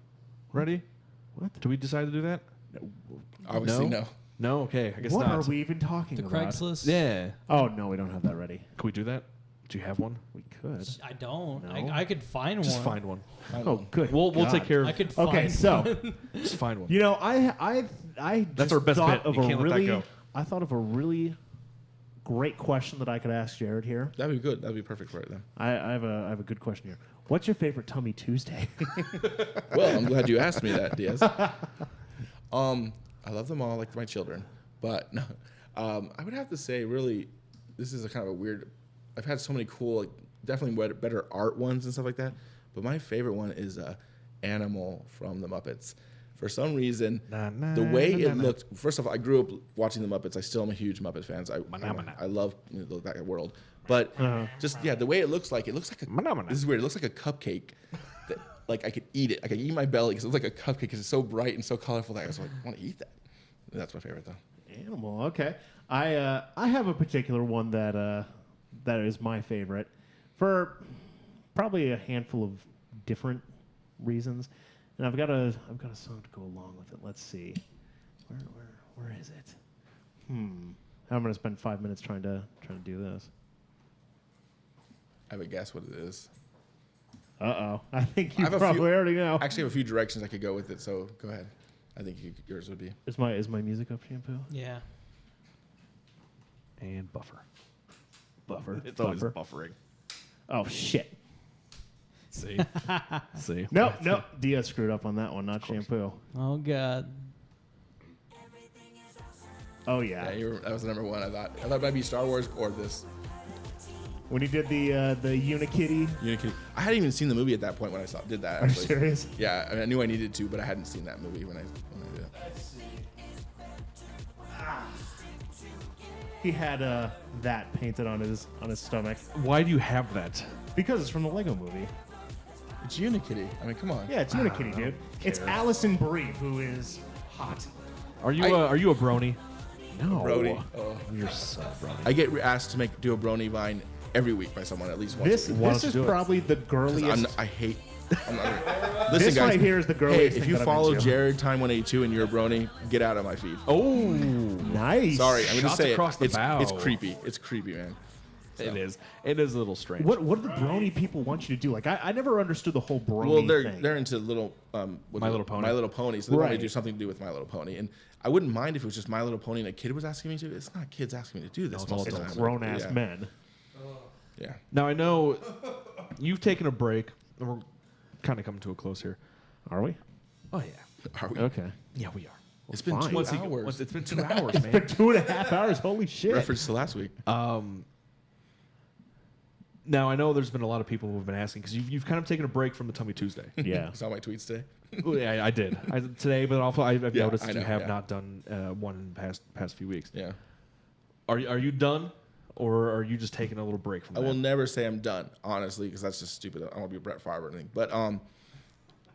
ready? What? Do we decide to do that? Obviously, no. No. Okay. I guess What not. are we even talking The about? Craigslist? Yeah. Oh no, we don't have that ready. Can we do that? Do you have one? We could. I don't. No. I could find Just one. find one. Oh, good. We'll God. take care of. I could find Okay, so one. Just find one. you know, I That's just our best thought bet. of You a can't let that really, go. I thought of a really great question that I could ask Jared here. That'd be good. That'd be perfect for it then. I have a good question here. What's your favorite Tummy Tuesday? Well, I'm glad you asked me that, Diaz. I love them all like my children, but no, I would have to say, really, this is a kind of a weird. I've had so many cool, like, definitely better art ones and stuff like that, but my favorite one is Animal from the Muppets. for some reason, the way it looked. First of all, I grew up watching the Muppets. I still am a huge Muppet fan. I love that world. But the way it looks like a. This is weird. It looks like a cupcake. That, like I could eat it. I could eat my belly because it looks like a cupcake because it's so bright and so colorful that I was like, I want to eat that. That's my favorite though. Animal. Okay. I have a particular one that is my favorite for probably a handful of different reasons, and I've got a song to go along with it. Let's see, where is it? I'm gonna spend 5 minutes trying to do this. I have a guess what it is. I think you probably already know. I actually have a few directions I could go with it, so go ahead. I think yours would be. Is my music up, Shampoo? Yeah. And buffer. It's Buffer. always buffering. Oh shit. See? See? No. Diaz screwed up on that one, not Shampoo. Oh God. Oh yeah. That was the number one. I thought it might be Star Wars or this. When he did the Unikitty. Unikitty. I hadn't even seen the movie at that point when I did that. Are you Actually. serious? Yeah, I knew I needed to, but I hadn't seen that movie when I did it. He had that painted on his stomach Why do you have that? because it's from the Lego Movie. It's Unikitty. I mean, come on. Yeah, it's Unikitty, dude. It's Allison Brie, who is hot. Are you a brony? No. Brody. Oh. You're so brony. I get asked to do a brony vine every week by someone at least once. This is probably the girliest. I hate. I'm not, This listen, guys. right here is the girliest Hey, thing if you that I'm follow into. Jared Time 182 and you're a brony, get out of my feed. Oh. Nice. Sorry, I'm gonna Shots say across the bow. It's creepy. It's creepy, man. It is. It is a little strange. What do the brony people want you to do? Like, I never understood the whole brony Well, thing. they're into little My Little Pony. My Little Pony, so they want me Right. to do something to do with My Little Pony. And I wouldn't mind if it was just My Little Pony and a kid was asking me to. It's not kids asking me to do this. it's most of the adults. time. Grown ass Yeah. men. Yeah. Now I know you've taken a break, and we're kind of coming to a close here. Are we? Oh yeah. Are we? Okay. Yeah, we are. It's been fine. 2 Once hours. it's been 2 hours, For man. 2.5 hours. Holy shit. Reference to last week. Now I know there's been a lot of people who have been asking because you've kind of taken a break from the Tummy Tuesday. Yeah. You saw my tweets today. Oh, yeah, I did today, but also I've Yeah, noticed I that know, you have yeah. not done one in the past few weeks. Yeah. Are you done, or are you just taking a little break from I that? will never say I'm done, honestly, because that's just stupid. I don't want to be Brett Favre or anything. But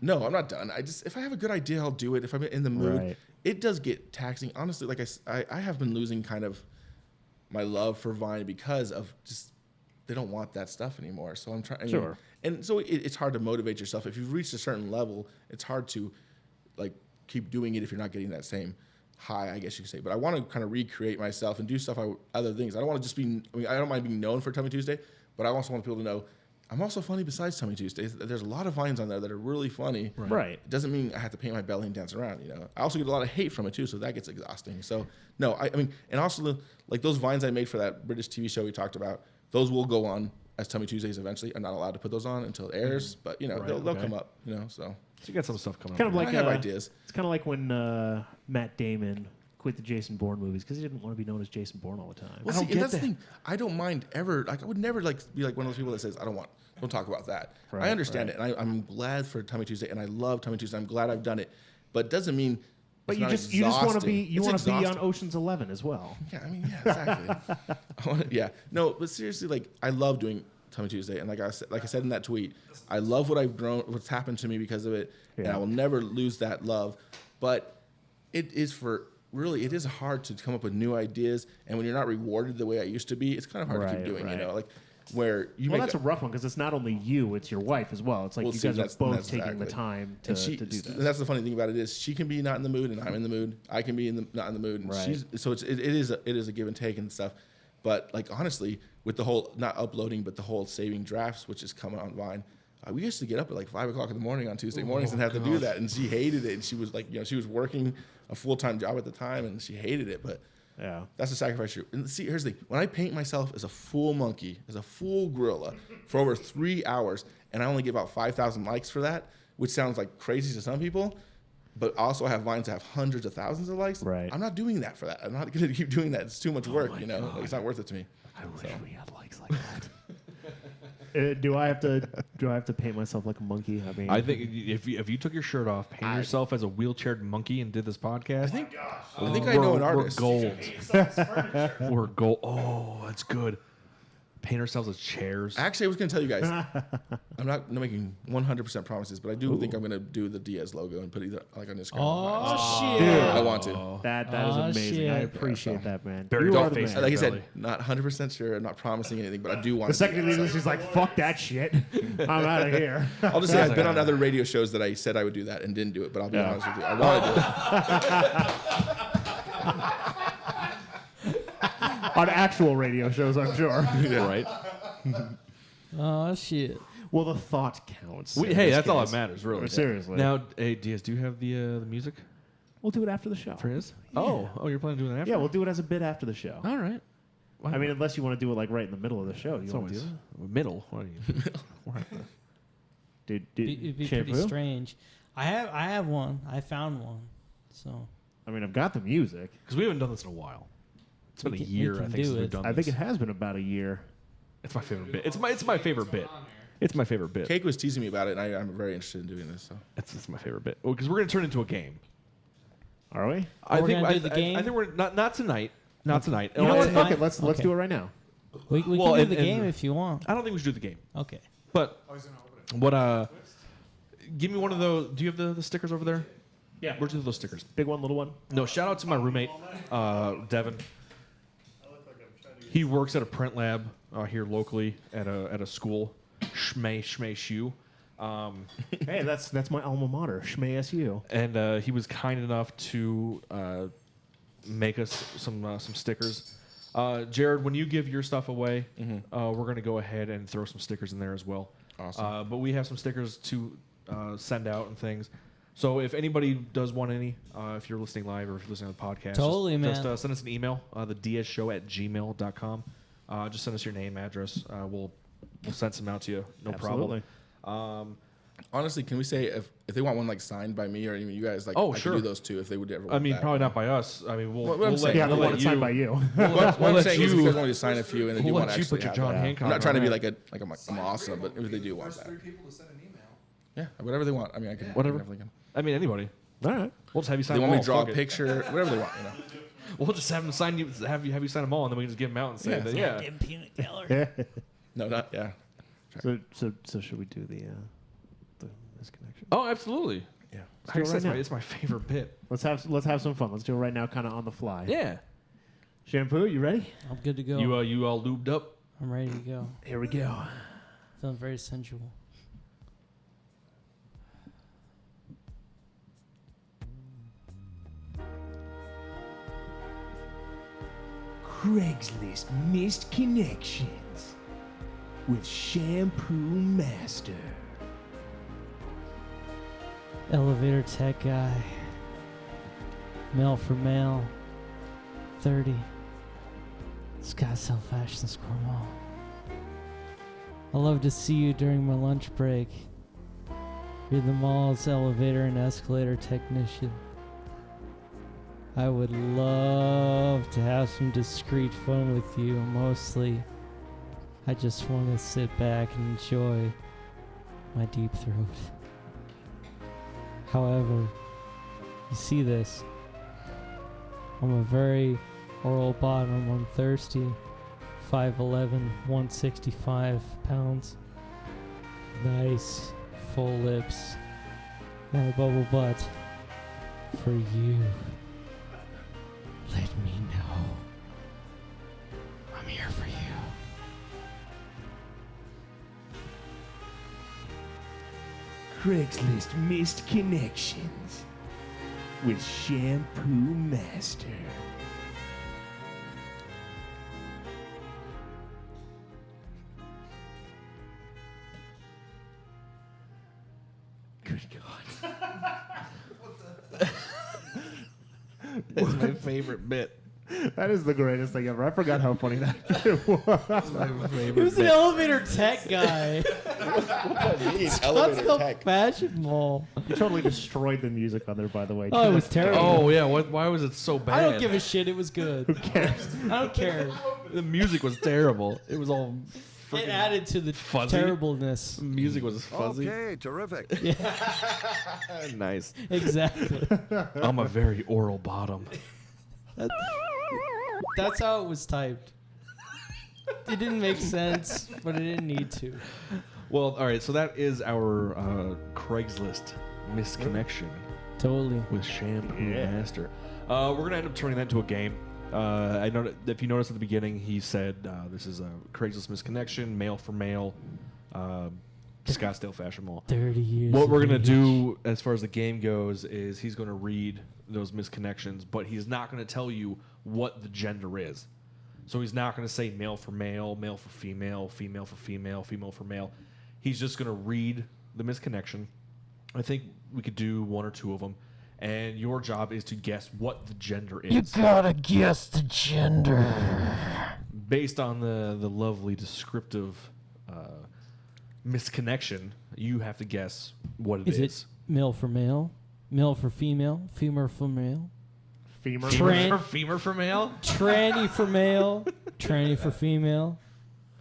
no, I'm not done. If I have a good idea, I'll do it. If I'm in the mood, Right. it does get taxing. Honestly, like I have been losing kind of my love for Vine because of just they don't want that stuff anymore. So I'm trying. Sure. And so it's hard to motivate yourself. If you've reached a certain level, it's hard to like keep doing it if you're not getting that same high, I guess you could say. But I want to kind of recreate myself and do stuff other things. I don't want to just be. I mean, I don't mind being known for Tummy Tuesday, but I also want people to know I'm also funny besides Tummy Tuesdays. There's a lot of vines on there that are really funny. Right. It doesn't mean I have to paint my belly and dance around. You know. I also get a lot of hate from it too, so that gets exhausting. So no, I mean, and also like those vines I made for that British TV show we talked about, those will go on as Tummy Tuesdays eventually. I'm not allowed to put those on until it airs, but you know Right, they'll okay. come up. You know, so So you got some stuff coming Kind up. of like I have ideas. It's kind of like when Matt Damon quit the Jason Bourne movies because he didn't want to be known as Jason Bourne all the time. Well, don't see, get that's the that. thing. I don't mind ever. Like, I would never like be like one of those people that says, don't talk about that. Right, I understand it, and I'm glad for Tummy Tuesday, and I love Tummy Tuesday. I'm glad I've done it, but it doesn't mean. But it's you not just want to be exhausting. on Ocean's 11 as well. Yeah, I mean, yeah, exactly. Yeah, no, but seriously, like I love doing Tummy Tuesday, and like I said in that tweet, I love what I've grown, what's happened to me because of it, and Yeah. I will never lose that love. But it is hard to come up with new ideas, and when you're not rewarded the way I used to be, it's kind of hard to Right, keep doing. right. You know, like where you Well, make that's a rough one because it's not only you, it's your wife as well. It's like Well, you see, guys are that's both taking exactly. the time and to do this. And that's the funny thing about it is she can be not in the mood and I'm in the mood. I can be not in the mood, and Right. it is a give and take and stuff. But like honestly, with the whole not uploading but the whole saving drafts, which is coming on Vine, we used to get up at like 5 o'clock in the morning on Tuesday mornings and have to do that. And she hated it. And she was like, she was working a full-time job at the time and she hated it. But Yeah. that's a sacrifice. And see, here's the thing. When I paint myself as a full monkey, as a full gorilla for over 3 hours, and I only get about 5,000 likes for that, which sounds like crazy to some people, but also have vines that have hundreds of thousands of likes. Right. I'm not doing that for that. I'm not going to keep doing that. It's too much work, my you know. God. Like, it's not worth it to me. I wish we had likes like that. Do I have to paint myself like a monkey? I mean, I think if you took your shirt off, paint yourself as a wheelchaired monkey, and did this podcast, I think I know an artist. We're gold. We're gold. Oh, that's good. Paint ourselves as chairs. Actually, I was going to tell you guys, I'm not making 100% promises, but I do think I'm going to do the Diaz logo and put it like on Instagram. Oh, shit. I want to. that is amazing. shit. I appreciate that, man. Barry, You don't are the face man. Like I said, Belly. not 100% sure. I'm not promising anything, but I do want The to. second he leaves this, he's like, "Fuck that shit. I'm out of here." I'll just say I've been on other radio shows that I said I would do that and didn't do it, but I'll be honest with you. I want to do it. On actual radio shows, I'm sure. Right? Oh, shit. Well, the thought counts. in Hey, this that's all that case. matters, really. Seriously. Now, hey, Diaz, do you have the music We'll do it after the show. for his? Oh, you're planning on doing that after? Yeah, we'll do it as a bit after the show. All right. I mean, unless you want to do it like right in the middle of the show. You It's want to do always that? middle. What are you? We'll have to- It'd be pretty strange. I have one. I found one. So I mean, I've got the music. Because we haven't done this in a while. It's been We a can- year, we I can think, do since we've it. done I think it this. has been about a year. It's my favorite bit. It's my favorite bit. It's my favorite bit. Cake was teasing me about it, and I'm very interested in doing this. So It's my favorite bit. Because we're going to turn it into a game. Are we? I We're think gonna do the I game? think we're not tonight. Not tonight. You know what? Okay. Fuck it. Let's Okay. do it right now. we Well, can and- do the and- game if you want. I don't think we should do the game. Okay. But what? Give me one of those. Do you have the stickers over there? Yeah. Where'd you have those stickers? Big one, little one. No. Shout out to my roommate, Devin. He works at a print lab here locally at a school, Shmei Shu. Hey, that's my alma mater, Shmei SU. And he was kind enough to make us some stickers. Jared, when you give your stuff away, we're going to go ahead and throw some stickers in there as well. Awesome. But we have some stickers to send out and things. So if anybody does want any, if you're listening live or if you're listening to the podcast, Totally, just man. send us an email, the diazshow@gmail.com. Just send us your name, address. We'll send some out to you. No Absolutely. problem. honestly, can we say if they want one like signed by me or even you guys, like Oh, I sure. could do those too if they would ever. I Want mean, that. probably not by us. I mean, we'll What I'm let, saying- Yeah, we'll the let one you, signed by you. What I'm let saying is if you- you guys want to sign a few and then we'll you want let to you actually put your have John that. Hancock I'm not on trying to be that. like I'm awesome, but if they do want First that, 3 people to send an email. yeah, whatever they want. I mean, I can Whatever. definitely can. I mean, anybody. All right. We'll just have you They sign them want me all. to draw a Fuck it. picture, whatever they want. You know. We'll just have them sign you. Have you sign them all, and then we can just give them out and say, Yeah. that, yeah. Damn peanut gallery. No, not yeah. So should we do the misconnection? Oh, absolutely. Yeah. Let's do it right now. It's my favorite bit. Let's have some fun. Let's do it right now, kind of on the fly. Yeah. Shampoo, you ready? I'm good to go. You all lubed up. I'm ready to go. Here we go. Feeling very sensual. Craigslist missed connections with Shampoo Master. Elevator tech guy. Male for male. 30. Scottsdale Fashion Square Mall. I love to see you during my lunch break. You're the mall's elevator and escalator technician. I would love to have some discreet fun with you. Mostly, I just want to sit back and enjoy my deep throat. However, you see this. I'm a very oral bottom. I'm thirsty. 5'11", 165 pounds. Nice, full lips. And a bubble butt. For you. Let me know. I'm here for you. Craigslist missed connections with Shampoo Master. Good God. It's my favorite bit. That is the greatest thing ever. I forgot how funny that was. He was an elevator tech guy. Elevator tech. Fashion Mall. You totally destroyed the music on there, by the way. Oh, it was terrible. Oh yeah. Why was it so bad? I don't give a shit. It was good. Who cares? I don't care. The music was terrible. It was all It added to the fuzzy. terribleness. Music was fuzzy. Okay, terrific. Nice. Exactly. I'm a very oral bottom. That's how it was typed. It didn't make sense, but it didn't need to. Well, all right. So that is our Craigslist misconnection Totally. with Shampoo Master. We're gonna end up turning that into a game. I know if you noticed at the beginning, he said this is a Craigslist misconnection, male for male, Scottsdale Fashion Mall. 30 years. What we're of gonna age. do as far as the game goes is he's gonna read those misconnections, but he's not gonna tell you what the gender is. So he's not gonna say male for male, male for female, female for female, female for male. He's just gonna read the misconnection. I think we could do one or two of them, and your job is to guess what the gender is. You gotta guess the gender. Based on the lovely descriptive misconnection, you have to guess what it is. Is it male for male? Male for female? Femur for male? Femur. Femur for male? Tranny for male? Tranny for female?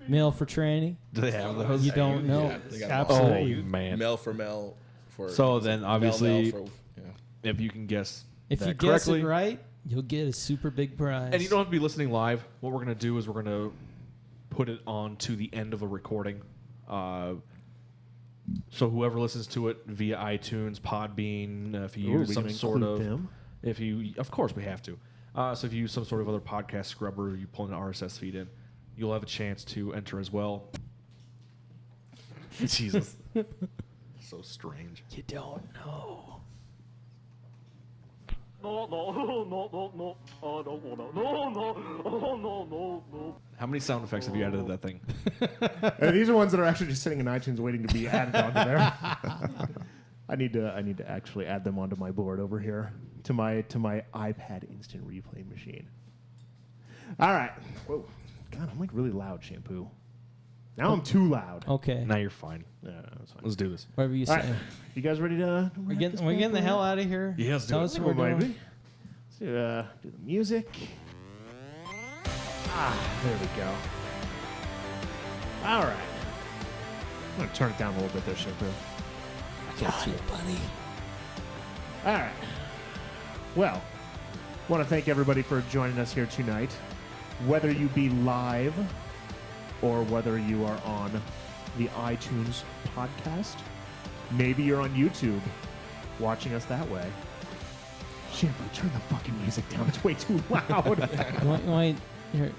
Male for tranny? Do they have those? You don't know. Yeah, they got Absolutely. Oh man. Male for male. For So then obviously, male for, if you can guess If that you guess correctly, it right, you'll get a super big prize. and you don't have to be listening live. What we're gonna do is we're gonna put it on to the end of a recording. So whoever listens to it via iTunes, Podbean, if you use some sort of, if you, of course we have to. So if you use some sort of other podcast scrubber, you pull an RSS feed in, you'll have a chance to enter as well. Jesus, so strange. You don't know. How many sound effects have you added to that thing? These are ones that are actually just sitting in iTunes waiting to be added onto there. I need to actually add them onto my board over here to my iPad instant replay machine. All right. Whoa. God, I'm like really loud, Shampoo. Now I'm too loud. Okay. Now you're fine. Yeah, that's fine. Let's do this. Whatever you All say. right. You guys ready to? We're getting the hell out of here. Yeah, let's do Tell it. us what we're doing. Let's do the music. There we go. All right. I'm gonna turn it down a little bit there, Shampoo. Got it, buddy. All right. Well, want to thank everybody for joining us here tonight. Whether you be live or whether you are on the iTunes podcast, maybe you're on YouTube watching us that way. Shampoo, turn the fucking music down. It's way too loud. Wait, here.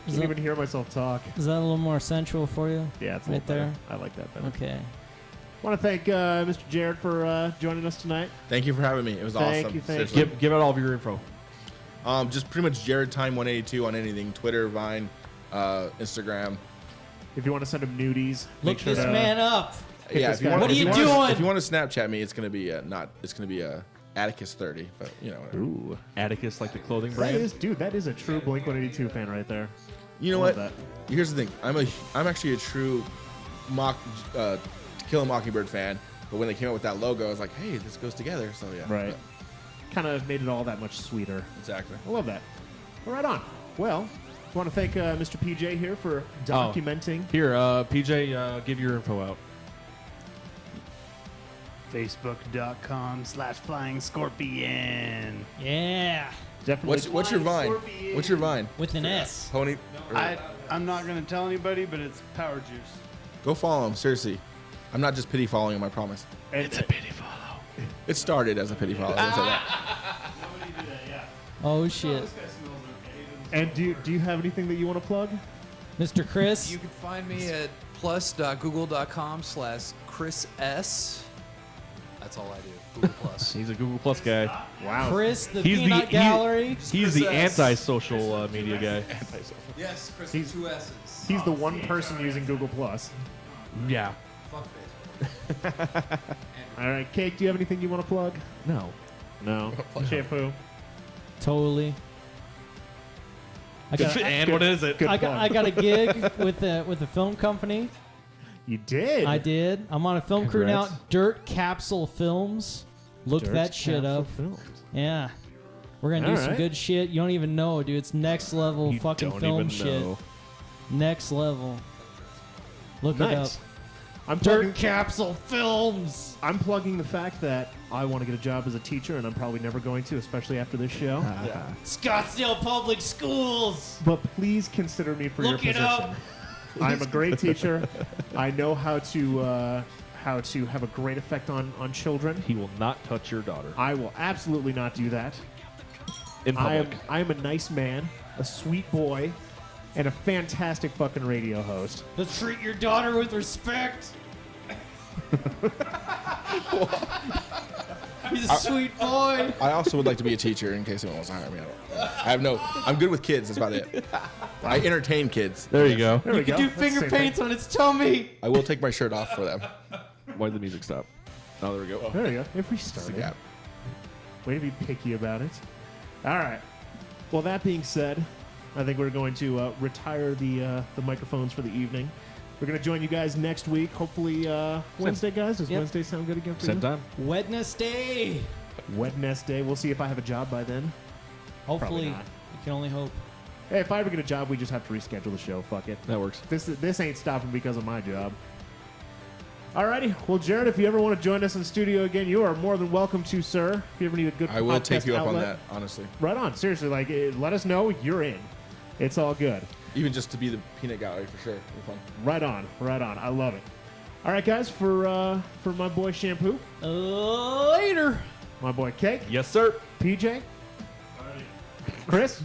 I can't even hear myself talk. Is that a little more sensual for you? Yeah, it's a right little better. there. I like that better. Okay. Want to thank Mr. Jared for joining us tonight. Thank you for having me. It was Thank awesome. you, thank you. Seriously. Give out all of your info. Just pretty much Jared Time 182 on anything: Twitter, Vine, Instagram. If you want to send him nudies, Look make sure this to, man up. Yeah, this if you guy want, up. What are you if doing? If you want to Snapchat me, it's gonna be Atticus 30. But you know, whatever. Ooh. Atticus, like the clothing That brand. is, dude, that is a true Blink-182 fan right there. You know Love what? that. Here's the thing. I'm actually a true To Kill a Mockingbird fan. But when they came out with that logo, I was like, hey, this goes together. So yeah. Right. Kind of made it all that much sweeter. Exactly. I love that. Well, right on. Well, I want to thank Mr. PJ here for documenting. Here, PJ, give your info out. Facebook.com/Flying Scorpion. Yeah. Definitely. What's your Vine? What's your Vine? With an S. Pony. I'm not going to tell anybody, but it's Power Juice. Go follow him. Seriously. I'm not just pity following him, I promise. It's a pity. It started as a pity follow. I'll say that. Oh, shit. And do you have anything that you want to plug? Mr. Chris. You can find me at plus.google.com/Chris S. That's all I do. Google Plus. He's a Google Plus guy. Wow. Chris, the He's Peanut Gallery. He's the Chris S. anti-social media guy. Yes, Chris He's- with two S's. He's the one person using Google Plus. Yeah. Fuck Facebook. All right, Cake, do you have anything you want to plug? No. No. Shampoo. Totally. I got, And what is it? Good I plug. got a gig with a film company. You did. I did. I'm on a film crew now. Congrats. Dirt Capsule Films. Look Dirt that shit Capsule up. Films. Yeah. We're going to do some Alright. good shit. You don't even know, dude. It's next level You fucking don't film even shit. know. Next level. Look it up. Nice. I'm plugging, Dirt Capsule Films. I'm plugging the fact that I want to get a job as a teacher, and I'm probably never going to, especially after this show. Scottsdale Public Schools. But please consider me for Look your it position. up. I'm a great teacher. I know how to have a great effect on children. He will not touch your daughter I will absolutely not do that. in public. I am a nice man, a sweet boy, and a fantastic fucking radio host. Let's treat your daughter with respect. He's a sweet boy. I also would like to be a teacher in case anyone wants to hire me. I'm good with kids. That's about it. I entertain kids. There you go. There we You can go. do That's the finger same thing. paints on its tummy. I will take my shirt off for them. Why did the music stop? Oh, there we go. There you go. If we It's a started. gap. Way to be picky about it. All right. Well, that being said, I think we're going to retire the microphones for the evening. We're going to join you guys next week. Hopefully Wednesday, guys. Does Yep. Wednesday sound good again for Same you? time. Wednesday. Wednesday. We'll see if I have a job by then. Hopefully, you not. can only hope. Hey, if I ever get a job, we just have to reschedule the show. Fuck it. That works. This ain't stopping because of my job. Alrighty. Well, Jared, if you ever want to join us in studio again, you are more than welcome to, sir. If you ever need a good I will take podcast you up on outlet. that, honestly. Right on. Seriously, like, let us know. You're in. It's all good. Even just to be the peanut gallery for sure. It'll be fun. Right on. Right on. I love it. All right, guys. For my boy Shampoo, Later. my boy Cake, Yes, sir. PJ, Chris,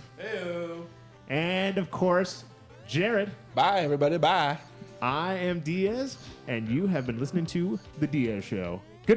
and of course, Jared. Bye, everybody. Bye. I am Diaz, and you have been listening to The Diaz Show.